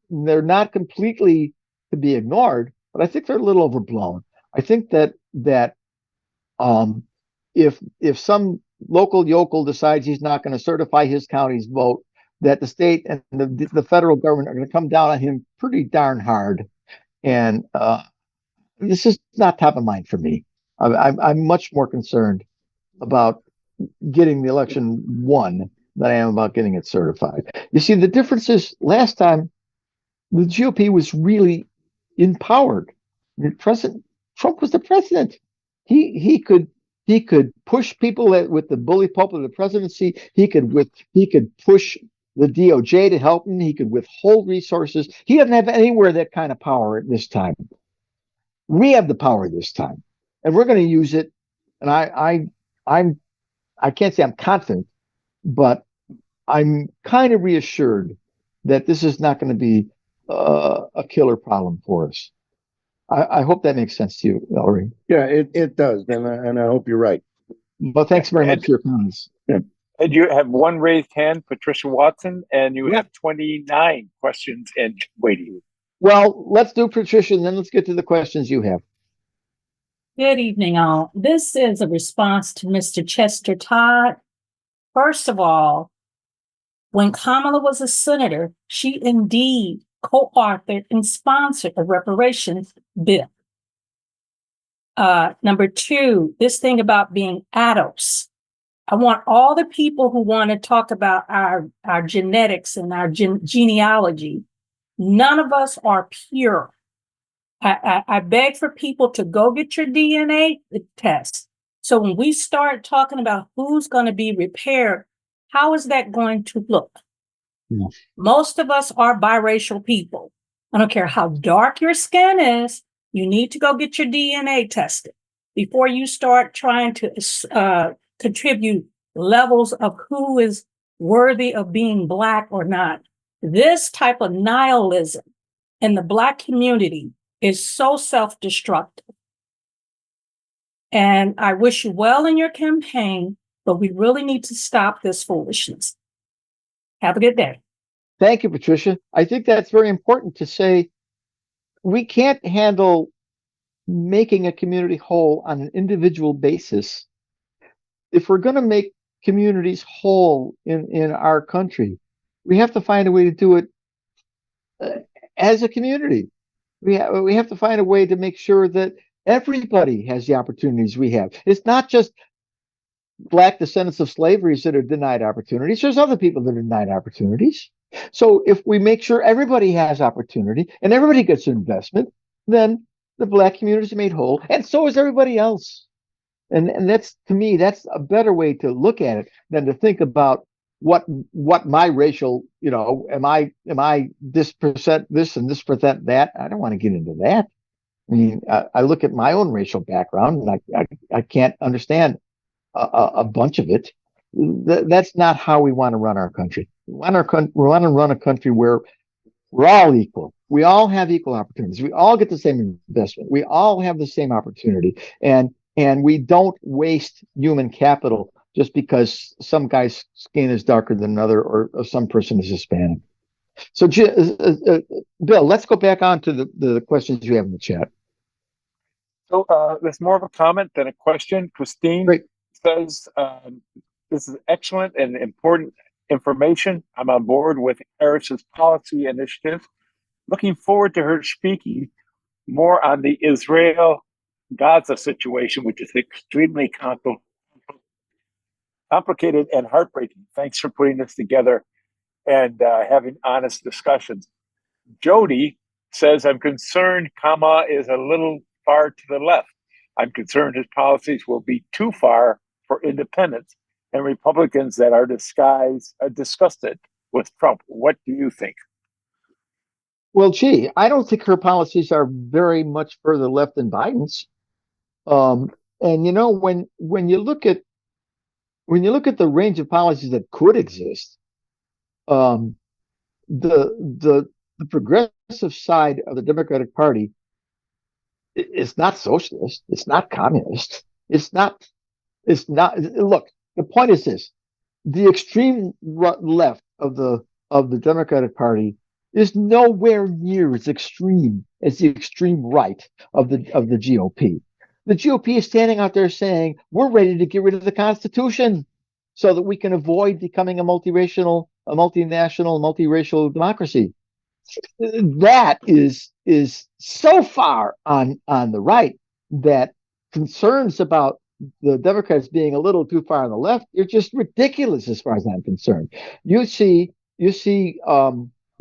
they're not completely to be ignored, but I think they're a little overblown. I think that if some local yokel decides he's not going to certify his county's vote, that the state and the federal government are going to come down on him pretty darn hard. And this is not top of mind for me. I'm much more concerned about getting the election won than I am about getting it certified. You see, the difference is last time the GOP was really empowered. President Trump was the president. He could push people with the bully pulpit of the presidency. He could push the DOJ to help him. He could withhold resources. He doesn't have anywhere that kind of power at this time. We have the power this time, and we're going to use it. And I can't say I'm confident, but I'm kind of reassured that this is not going to be a killer problem for us. I hope that makes sense to you, Ellery. Yeah, it does, and I hope you're right. Well, thanks very much for your comments. Yeah. And you have one raised hand, Patricia Watson, and you have 29 questions and waiting. Well, let's do Patricia, and then let's get to the questions you have. Good evening, all. This is a response to Mr. Chester Todd. First of all, when Kamala was a senator, she indeed co-authored and sponsored a reparations bill. Number two, this thing about being adults. I want all the people who want to talk about our genetics and our genealogy. None of us are pure. I beg for people to go get your DNA test. So when we start talking about who's going to be repaired, how is that going to look? Yeah. Most of us are biracial people. I don't care how dark your skin is, you need to go get your DNA tested before you start trying to contribute levels of who is worthy of being Black or not. This type of nihilism in the Black community is so self-destructive. And I wish you well in your campaign, but we really need to stop this foolishness. Have a good day. Thank you, Patricia. I think that's very important to say. We can't handle making a community whole on an individual basis. If we're going to make communities whole in our country, we have to find a way to do it as a community. We have to find a way to make sure that everybody has the opportunities we have. It's not just Black descendants of slavery that are denied opportunities. There's other people that are denied opportunities. So if we make sure everybody has opportunity and everybody gets an investment, then the Black community is made whole, and so is everybody else. And that's, to me, that's a better way to look at it than to think about what my racial, am I this percent this and this percent that? I don't want to get into that. I mean, I look at my own racial background, and I can't understand a bunch of it. That's not how we want to run our country. We want to run a country where we're all equal. We all have equal opportunities. We all get the same investment. We all have the same opportunity, and we don't waste human capital just because some guy's skin is darker than another, or some person is Hispanic. So, Bill, let's go back on to the questions you have in the chat. So there's more of a comment than a question. Christine Great. says, this is excellent and important information. I'm on board with Harris's policy initiative. Looking forward to her speaking more on the Israel-Gaza situation, which is extremely complicated and heartbreaking. Thanks for putting this together and having honest discussions. Jody says, I'm concerned Kama is a little far to the left. I'm concerned his policies will be too far for independents and Republicans that are disgusted with Trump. What do you think? Well, gee, I don't think her policies are very much further left than Biden's. And you know, when you look at the range of policies that could exist, the progressive side of the Democratic Party is not socialist. It's not communist. It's not. Look, the point is this: the extreme left of the Democratic Party is nowhere near as extreme as the extreme right of the GOP. The GOP is standing out there saying, we're ready to get rid of the Constitution so that we can avoid becoming a multinational, multiracial democracy. That is so far on the right that concerns about the Democrats being a little too far on the left, you're just ridiculous as far as I'm concerned. You see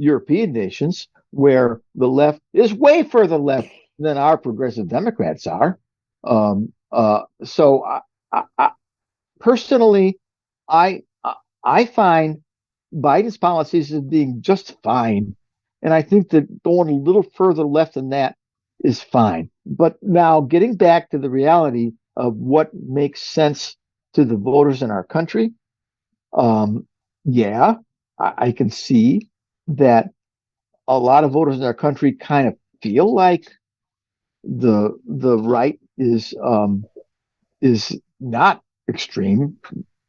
European nations where the left is way further left than our progressive Democrats are. So I personally, I find Biden's policies as being just fine. And I think that going a little further left than that is fine. But now getting back to the reality of what makes sense to the voters in our country, yeah, I can see that a lot of voters in our country kind of feel like the right is not extreme,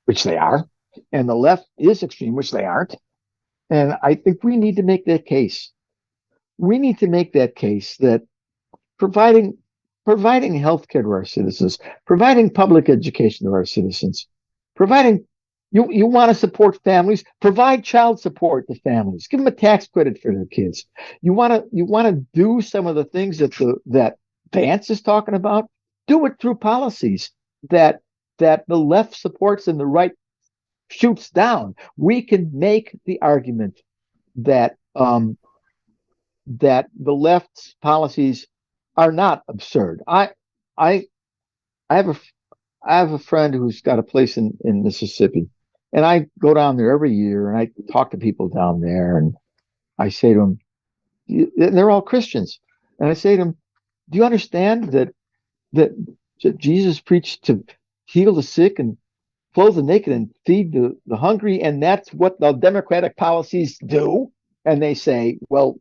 which they are, and the left is extreme, which they aren't. And I think we need to make that case. We need to make that case that providing health care to our citizens, providing public education to our citizens, providing you want to support families, provide child support to families, give them a tax credit for their kids. You want to do some of the things that Vance is talking about, do it through policies that the left supports and the right shoots down. We can make the argument that that the left's policies are not absurd. I have a friend who's got a place in Mississippi, and I go down there every year and I talk to people down there, and I say to them, they're all Christians, and I say to them, do you understand that Jesus preached to heal the sick and clothe the naked and feed the hungry, and that's what the Democratic policies do? And they say, well,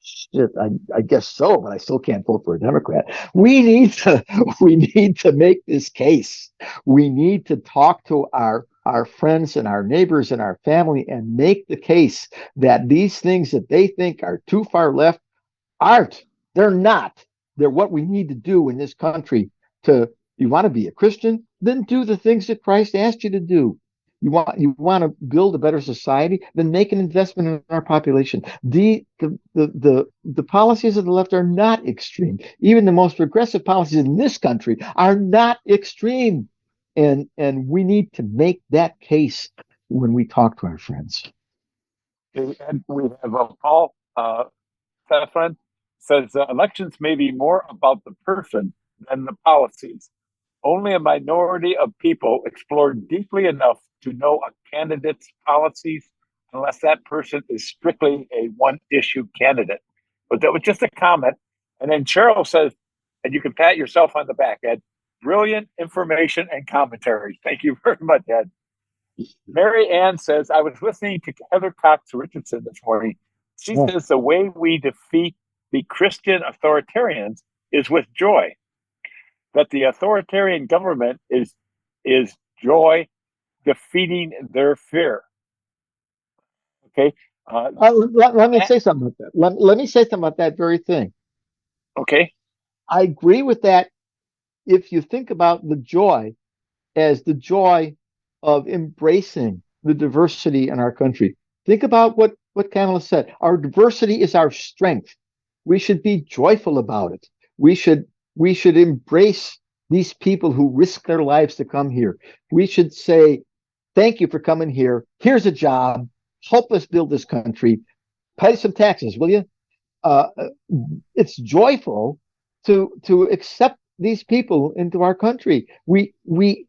shit, I guess so, but I still can't vote for a Democrat. We need to make this case. We need to talk to our friends and our neighbors and our family and make the case that these things that they think are too far left aren't. They're not. They're what we need to do in this country. You want to be a Christian, then do the things that Christ asked you to do. You want to build a better society, then make an investment in our population. The policies of the left are not extreme. Even the most progressive policies in this country are not extreme. And we need to make that case when we talk to our friends. And we have Paul Safran says elections may be more about the person than the policies. Only a minority of people explore deeply enough to know a candidate's policies, unless that person is strictly a one-issue candidate. But that was just a comment. And then Cheryl says, and you can pat yourself on the back, Ed. Brilliant information and commentary. Thank you very much, Ed. Mary Ann says, I was listening to Heather Cox Richardson this morning. She says the way we defeat the Christian authoritarians is with joy. That the authoritarian government is joy defeating their fear. Okay. Let me say something about that. Let me say something about that very thing. Okay. I agree with that if you think about the joy as the joy of embracing the diversity in our country. Think about what Kamala said. Our diversity is our strength. We should be joyful about it. We should embrace these people who risk their lives to come here. We should say, thank you for coming here. Here's a job. Help us build this country. Pay some taxes, will you? It's joyful to accept these people into our country. We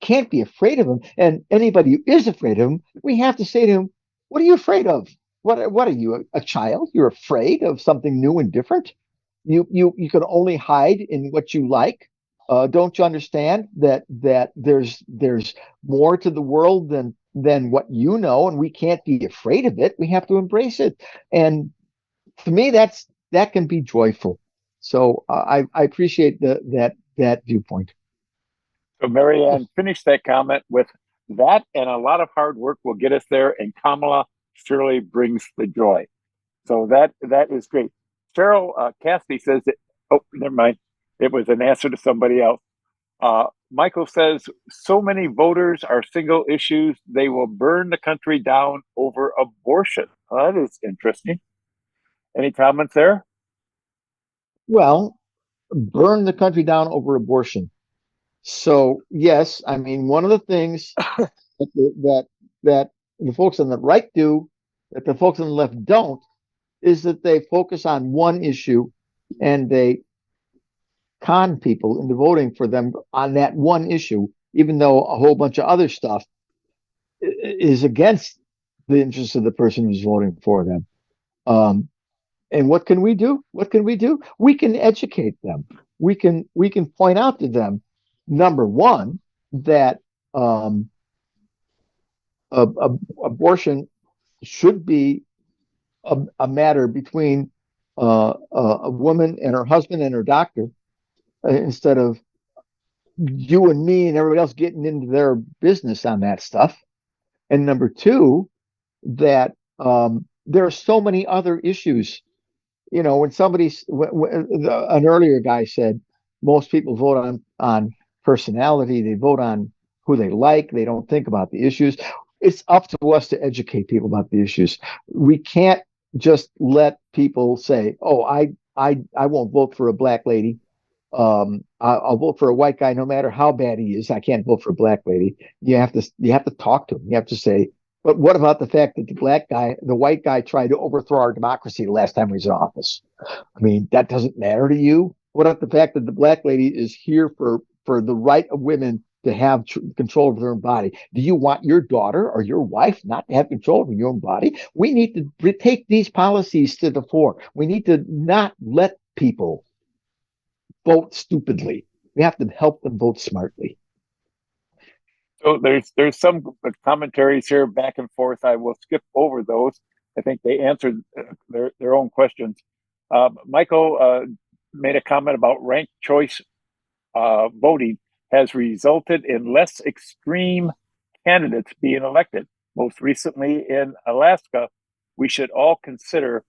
can't be afraid of them. And anybody who is afraid of them, we have to say to him, what are you afraid of? What are you, a child? You're afraid of something new and different? You can only hide in what you like. Don't you understand that there's more to the world than what you know, and we can't be afraid of it. We have to embrace it. And to me, that can be joyful. So I appreciate that viewpoint. So Mary Ann finished that comment with that, and a lot of hard work will get us there, and Kamala surely brings the joy. So that is great. Cheryl Cassidy says that, oh, never mind. It was an answer to somebody else. Michael says, so many voters are single issues, they will burn the country down over abortion. That is interesting. Any comments there? Well, burn the country down over abortion. So yes, I mean, one of the things that the folks on the right do that the folks on the left don't is that they focus on one issue and they con people into voting for them on that one issue, even though a whole bunch of other stuff is against the interests of the person who's voting for them. And what can we do? What can we do? We can educate them. We can point out to them, number one, that abortion should be a matter between a woman and her husband and her doctor, instead of you and me and everybody else getting into their business on that stuff. And number two, that there are so many other issues. You know, when an earlier guy said, most people vote on personality, they vote on who they like, they don't think about the issues. It's up to us to educate people about the issues. We can't just let people say, oh, I won't vote for a black lady. I'll vote for a white guy no matter how bad he is. I can't vote for a black lady. You have to talk to him. You have to say, but what about the fact that the white guy tried to overthrow our democracy the last time he was in office? I mean, that doesn't matter to you. What about the fact that the black lady is here for the right of women to have control over their own body? Do you want your daughter or your wife not to have control over your own body? We need to take these policies to the fore. We need to not let people vote stupidly. We have to help them vote smartly. So there's some commentaries here back and forth. I will skip over those. I think they answered their own questions. Michael made a comment about ranked choice voting has resulted in less extreme candidates being elected. Most recently in Alaska, we should all consider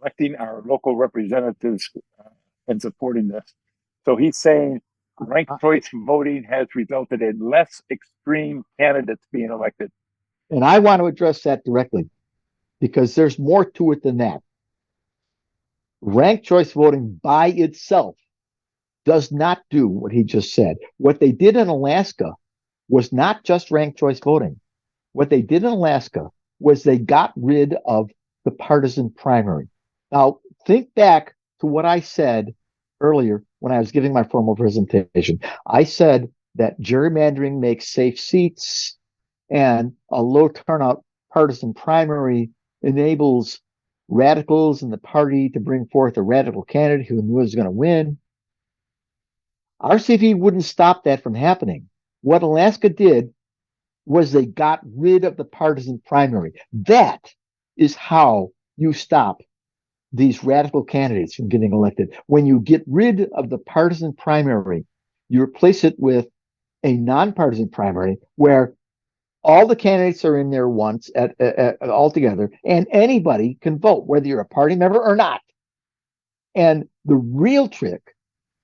electing our local representatives and supporting this. So he's saying ranked choice voting has resulted in less extreme candidates being elected. And I want to address that directly because there's more to it than that. Ranked choice voting by itself does not do what he just said. What they did in Alaska was not just ranked choice voting. What they did in Alaska was they got rid of the partisan primary. Now, think back to what I said earlier when I was giving my formal presentation. I said that gerrymandering makes safe seats and a low turnout partisan primary enables radicals in the party to bring forth a radical candidate who knew was going to win. RCV wouldn't stop that from happening. What Alaska did was they got rid of the partisan primary. That is how you stop these radical candidates from getting elected. When you get rid of the partisan primary, you replace it with a nonpartisan primary where all the candidates are in there once all together, and anybody can vote, whether you're a party member or not. And the real trick,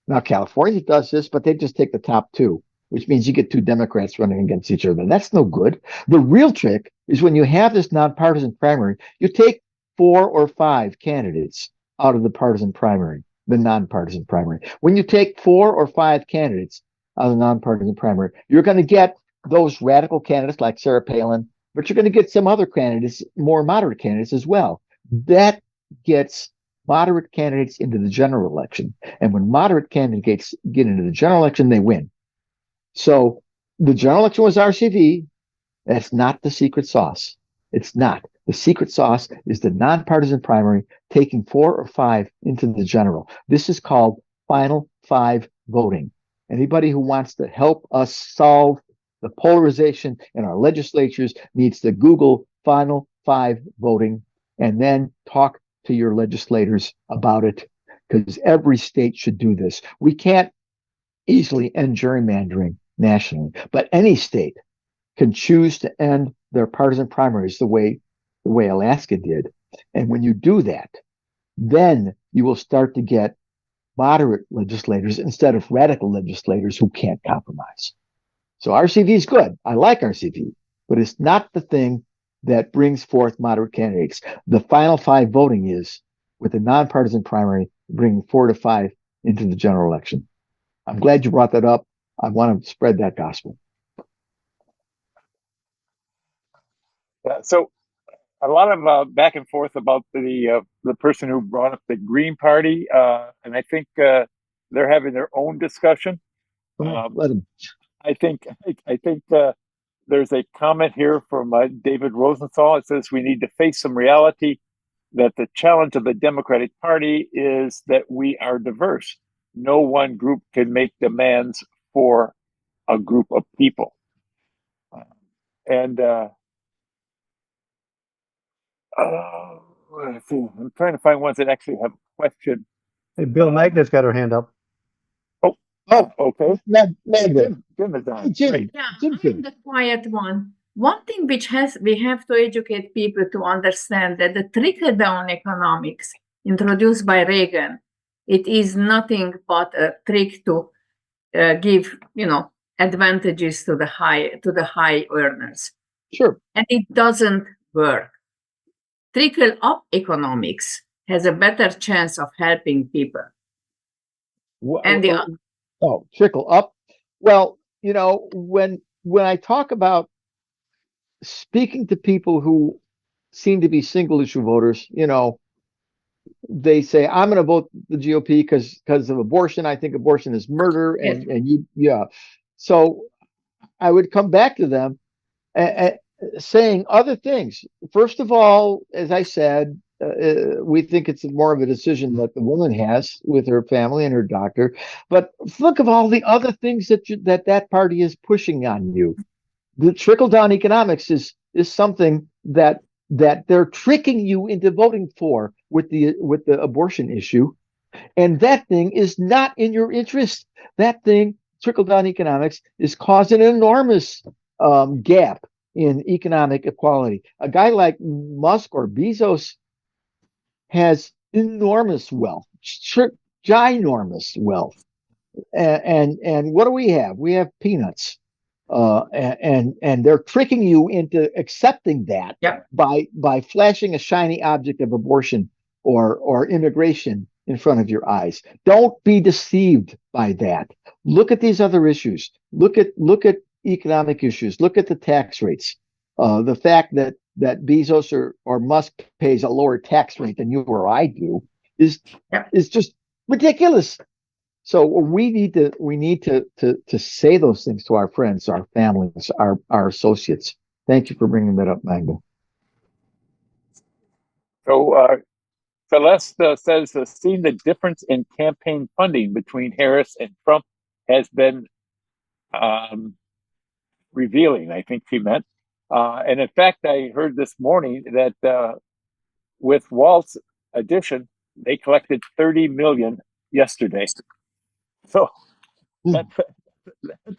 now California does this, but they just take the top two, which means you get two Democrats running against each other. And that's no good. The real trick is when you have this nonpartisan primary, you take 4 or 5 candidates out of the partisan primary, the nonpartisan primary. When you take 4 or 5 candidates out of the nonpartisan primary, you're going to get those radical candidates like Sarah Palin, but you're going to get some other candidates, more moderate candidates as well. That gets moderate candidates into the general election. And when moderate candidates get into the general election, they win. So the general election was RCV. That's not the secret sauce. It's not. The secret sauce is the nonpartisan primary taking 4 or 5 into the general. This is called final 5 voting. Anybody who wants to help us solve the polarization in our legislatures needs to Google final 5 voting and then talk to your legislators about it, because every state should do this. We can't easily end gerrymandering nationally, but any state can choose to end their partisan primaries the way Alaska did. And when you do that, then you will start to get moderate legislators instead of radical legislators who can't compromise. So RCV is good. I like RCV, but it's not the thing that brings forth moderate candidates. The final 5 voting is with a nonpartisan primary, bringing 4 to 5 into the general election. I'm glad you brought that up. I want to spread that gospel. Yeah, so a lot of back and forth about the person who brought up the Green Party, and I think they're having their own discussion. Let them. I think there's a comment here from David Rosenthal. It says we need to face some reality that the challenge of the Democratic Party is that we are diverse. No one group can make demands for a group of people. I'm trying to find ones that actually have a question. Hey, Bill Magnet's got her hand up. Oh, okay. Jim is on. Jim, Yeah, Jim, I'm the quiet one. One thing which we have to educate people to understand that the trickle-down economics introduced by Reagan, it is nothing but a trick to give, advantages to the high earners. Sure. And it doesn't work. Trickle-up economics has a better chance of helping people. And trickle up. Well, when I talk about speaking to people who seem to be single issue voters, they say, I'm going to vote the GOP because of abortion. I think abortion is murder. So I would come back to them saying other things. First of all, as I said, we think it's more of a decision that the woman has with her family and her doctor. But look at all the other things that party is pushing on you. The trickle-down economics is something that they're tricking you into voting for with the abortion issue, and that thing is not in your interest. That thing, trickle-down economics, is causing an enormous gap in economic equality. A guy like Musk or Bezos has enormous wealth, ginormous wealth, and what do we have? We have peanuts. And they're tricking you into accepting that by flashing a shiny object of abortion or immigration in front of your eyes. Don't be deceived by that. Look at these other issues. Look at economic issues. Look at the tax rates. The fact that Bezos or Musk pays a lower tax rate than you or I do is just ridiculous. So we need to say those things to our friends, our families, our associates. Thank you for bringing that up, Magda. So Celeste says, seeing the difference in campaign funding between Harris and Trump has been revealing, I think she meant. And in fact, I heard this morning that with Walt's addition, they collected $30 million yesterday. So that's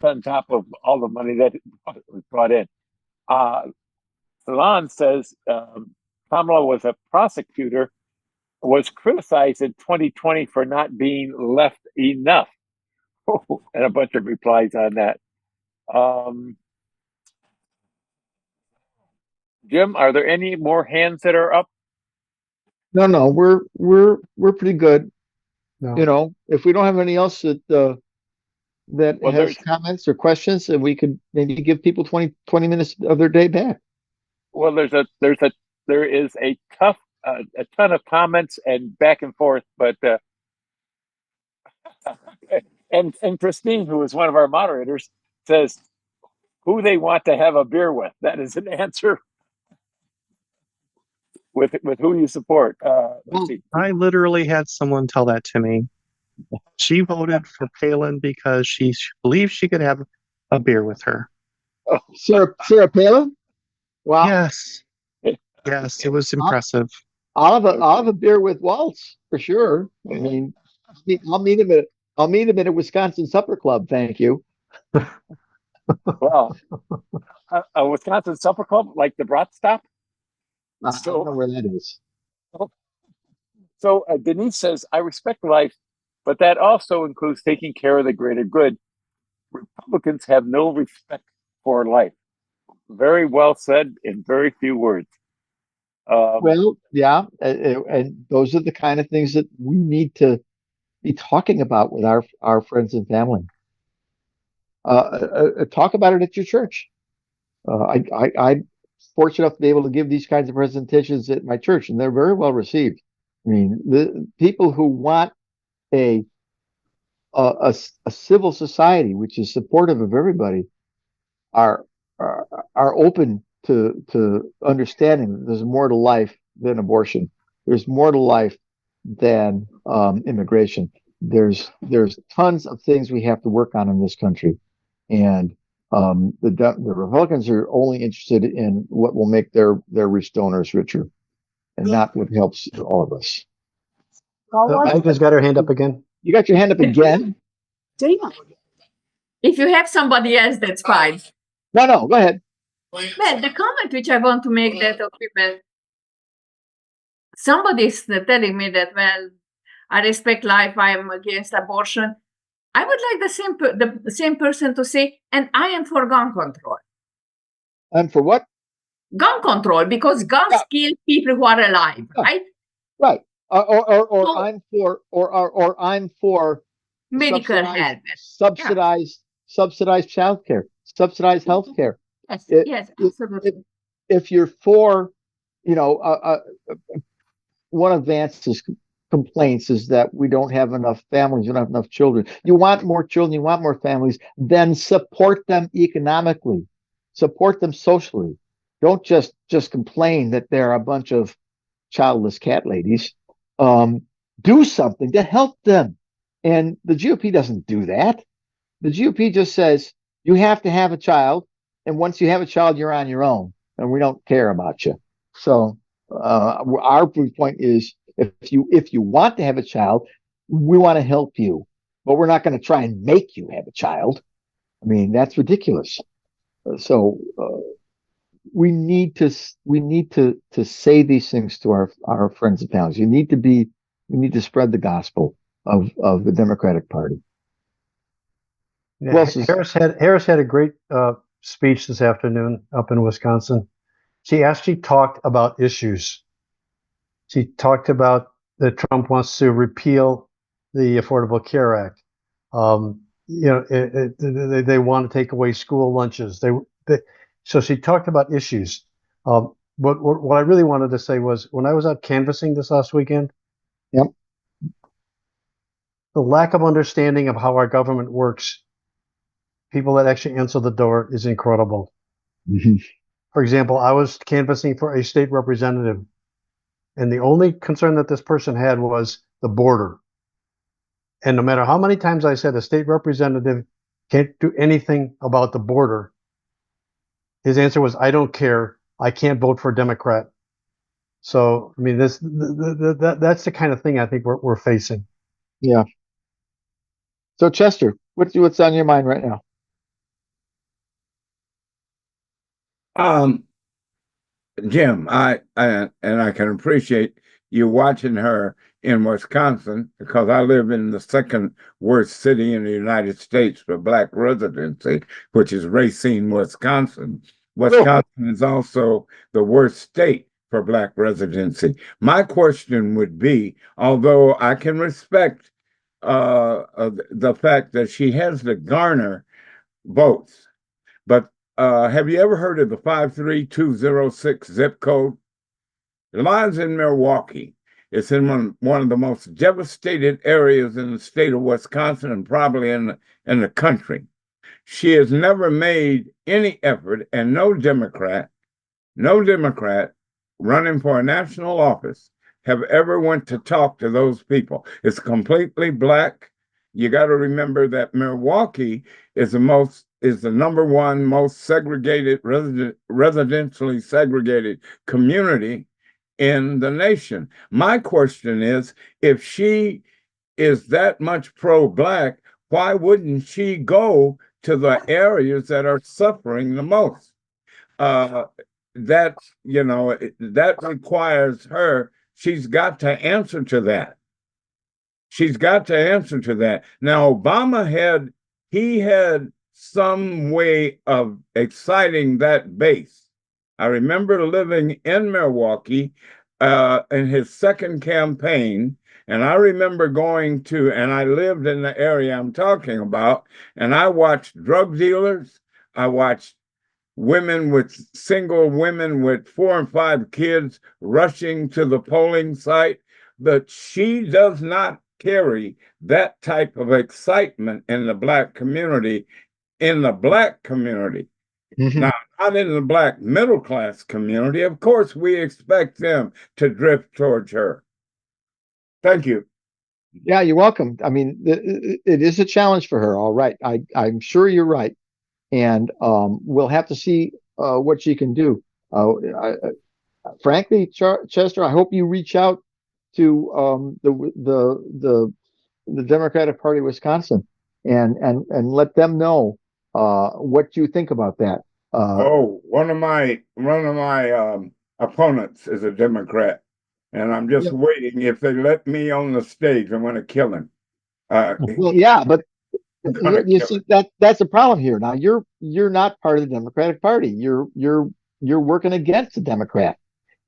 on top of all the money that was brought in. Salon says Kamala was a prosecutor, was criticized in 2020 for not being left enough. And a bunch of replies on that. Jim, are there any more hands that are up? No, we're pretty good. No. You know, if we don't have any else that Well, has comments or questions, and we could maybe give people 20 minutes of their day back. Well, there is a ton of comments and back and forth, but and Christine, who is one of our moderators, says who they want to have a beer with. That is an answer with who you support. Let's see. I literally had someone tell that to me. She voted for Palin because she believes she could have a beer with her. Oh. Sarah Palin? Wow. Yes. Yes, it was impressive. I'll have a beer with Waltz for sure. I mean, I'll meet him at a Wisconsin Supper Club. Thank you. Well, a Wisconsin Supper Club, like the Brat Stop. I don't know where that is. So Denise says, I respect life, but that also includes taking care of the greater good. Republicans have no respect for life. Very well said in very few words. Well, yeah, and those are the kind of things that we need to be talking about with our friends and family. Talk about it at your church. I'm fortunate enough to be able to give these kinds of presentations at my church, and they're very well received. I mean, the people who want a civil society which is supportive of everybody are open to understanding that there's more to life than abortion. There's more to life than immigration. There's tons of things we have to work on in this country, and the Republicans are only interested in what will make their rich donors richer, and not what helps all of us. Agnes got her hand up again. You got your hand up again? If you have somebody else, that's fine. No, go ahead. Well, the comment which I want to make that somebody's telling me that, well, I respect life, I am against abortion. I would like the same person to say, and I am for gun control. And for what? Gun control, because guns kill people who are alive, right? Right. Or I'm for medical help, subsidized childcare, subsidized health care. Yes, yes, absolutely. If you're for, one of Vance's complaints is that we don't have enough families, we don't have enough children. You want more children, you want more families, then support them economically, support them socially. Don't just complain that there are a bunch of childless cat ladies. Do something to help them. And the GOP doesn't do that. The GOP just says, you have to have a child. And once you have a child, you're on your own, and we don't care about you. So our point is, if you want to have a child, we want to help you, but we're not going to try and make you have a child. I mean, that's ridiculous. So we need to say these things to our friends and families. We need to spread the gospel of the Democratic Party. Yeah, Harris had a great speech this afternoon up in Wisconsin. She actually talked about issues. She talked about that Trump wants to repeal the Affordable Care Act. They want to take away school lunches. So she talked about issues. What I really wanted to say was, when I was out canvassing this last weekend, yep, the lack of understanding of how our government works, people that actually answer the door, is incredible. Mm-hmm. For example, I was canvassing for a state representative. And the only concern that this person had was the border. And no matter how many times I said a state representative can't do anything about the border, his answer was, I don't care. I can't vote for a Democrat. So, I mean, that's the kind of thing I think we're facing. Yeah. So, Chester, what's on your mind right now? Jim, I can appreciate you watching her in Wisconsin, because I live in the second worst city in the United States for Black residency, which is Racine, Wisconsin. Wisconsin is also the worst state for Black residency. My question would be, although I can respect the fact that she has to garner votes, but have you ever heard of the 53206 zip code? It lies in Milwaukee. It's in one of the most devastated areas in the state of Wisconsin, and probably in the country. She has never made any effort, and no Democrat running for a national office have ever went to talk to those people. It's completely Black. You got to remember that Milwaukee is the number one most segregated, residentially segregated community in the nation. My question is, if she is that much pro-Black, why wouldn't she go to the areas that are suffering the most? That requires her. She's got to answer to that. Now, Obama had some way of exciting that base. I remember living in Milwaukee in his second campaign, and I remember and I lived in the area I'm talking about, and I watched drug dealers. I watched single women with 4 and 5 kids rushing to the polling site. But she does not carry that type of excitement in the Black community. Mm-hmm. Now, not in the Black middle class community. Of course, we expect them to drift towards her. Thank you. Yeah, you're welcome. I mean, it is a challenge for her. All right. I'm sure you're right. And we'll have to see what she can do. Frankly, Chester, I hope you reach out to the Democratic Party of Wisconsin and let them know what you think about that. One of my opponents is a Democrat, and I'm just waiting. If they let me on the stage, I'm going to kill him. Well, yeah, but you see that's a problem here. Now you're not part of the Democratic Party. You're working against the Democrat.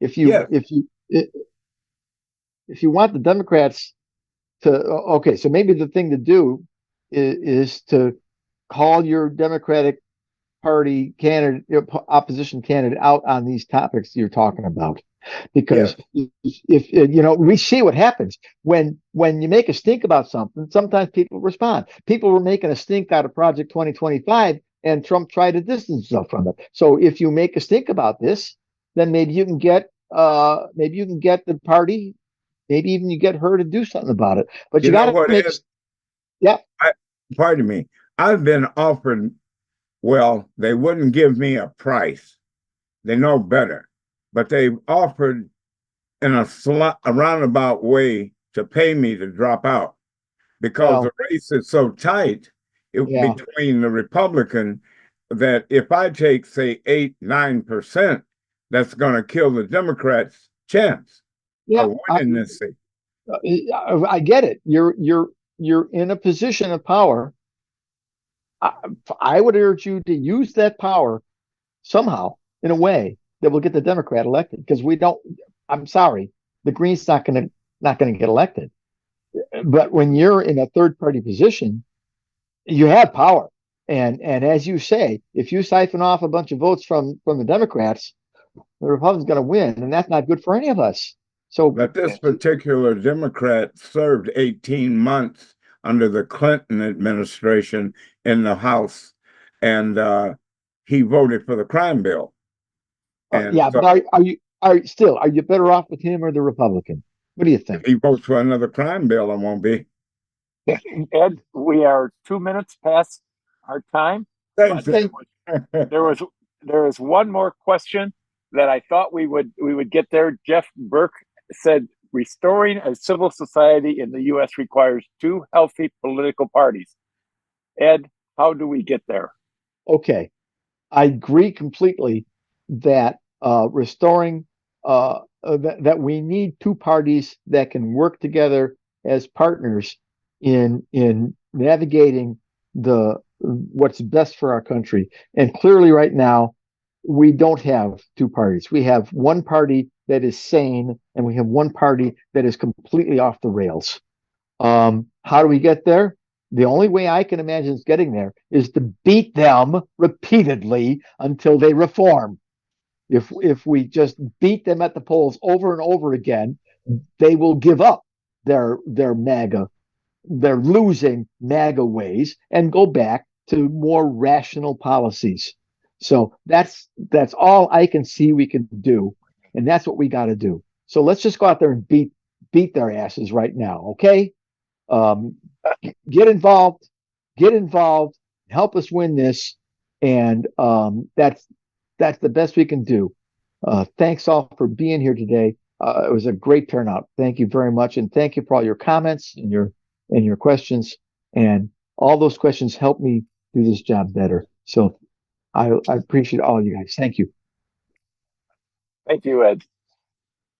If you want the Democrats to so maybe the thing to do is to call your Democratic Party candidate, opposition candidate, out on these topics you're talking about. Because if we see what happens when you make a stink about something, sometimes people respond. People were making a stink out of Project 2025, and Trump tried to distance himself from it. So if you make a stink about this, then maybe you can get the party, maybe even you get her to do something about it. But you got to make. Pardon me. I've been offered. Well, they wouldn't give me a price. They know better. But they offered in a roundabout way to pay me to drop out, because the race is so tight between the Republican that if I take, say, 8-9%, that's going to kill the Democrats' chance of winning this seat. I get it. You're in a position of power. I would urge you to use that power somehow in a way that will get the Democrat elected, because I'm sorry, the Greens not going to get elected. But when you're in a third party position, you have power. And as you say, if you siphon off a bunch of votes from the Democrats, the Republicans going to win, and that's not good for any of us. So, but this particular Democrat served 18 months under the Clinton administration in the House, and he voted for the crime bill. but Are you better off with him or the Republican? What do you think? If he votes for another crime bill, I won't be. Ed, we are 2 minutes past our time. Thanks. There is one more question that I thought we would get there. Jeff Burke said, restoring a civil society in the U.S. requires two healthy political parties. Ed, how do we get there? Okay, I agree completely that restoring that we need two parties that can work together as partners in navigating what's best for our country. And clearly, right now, we don't have two parties. We have one party that is sane, and we have one party that is completely off the rails. How do we get there? The only way I can imagine is getting there is to beat them repeatedly until they reform. If we just beat them at the polls over and over again, they will give up their losing MAGA ways and go back to more rational policies. So that's all I can see we can do, and that's what we got to do. So let's just go out there and beat their asses right now, okay? Get involved, help us win this, and that's the best we can do. Thanks all for being here today. It was a great turnout. Thank you very much, and thank you for all your comments and your questions. And all those questions help me do this job better. So I appreciate all you guys. Thank you. Thank you, Ed.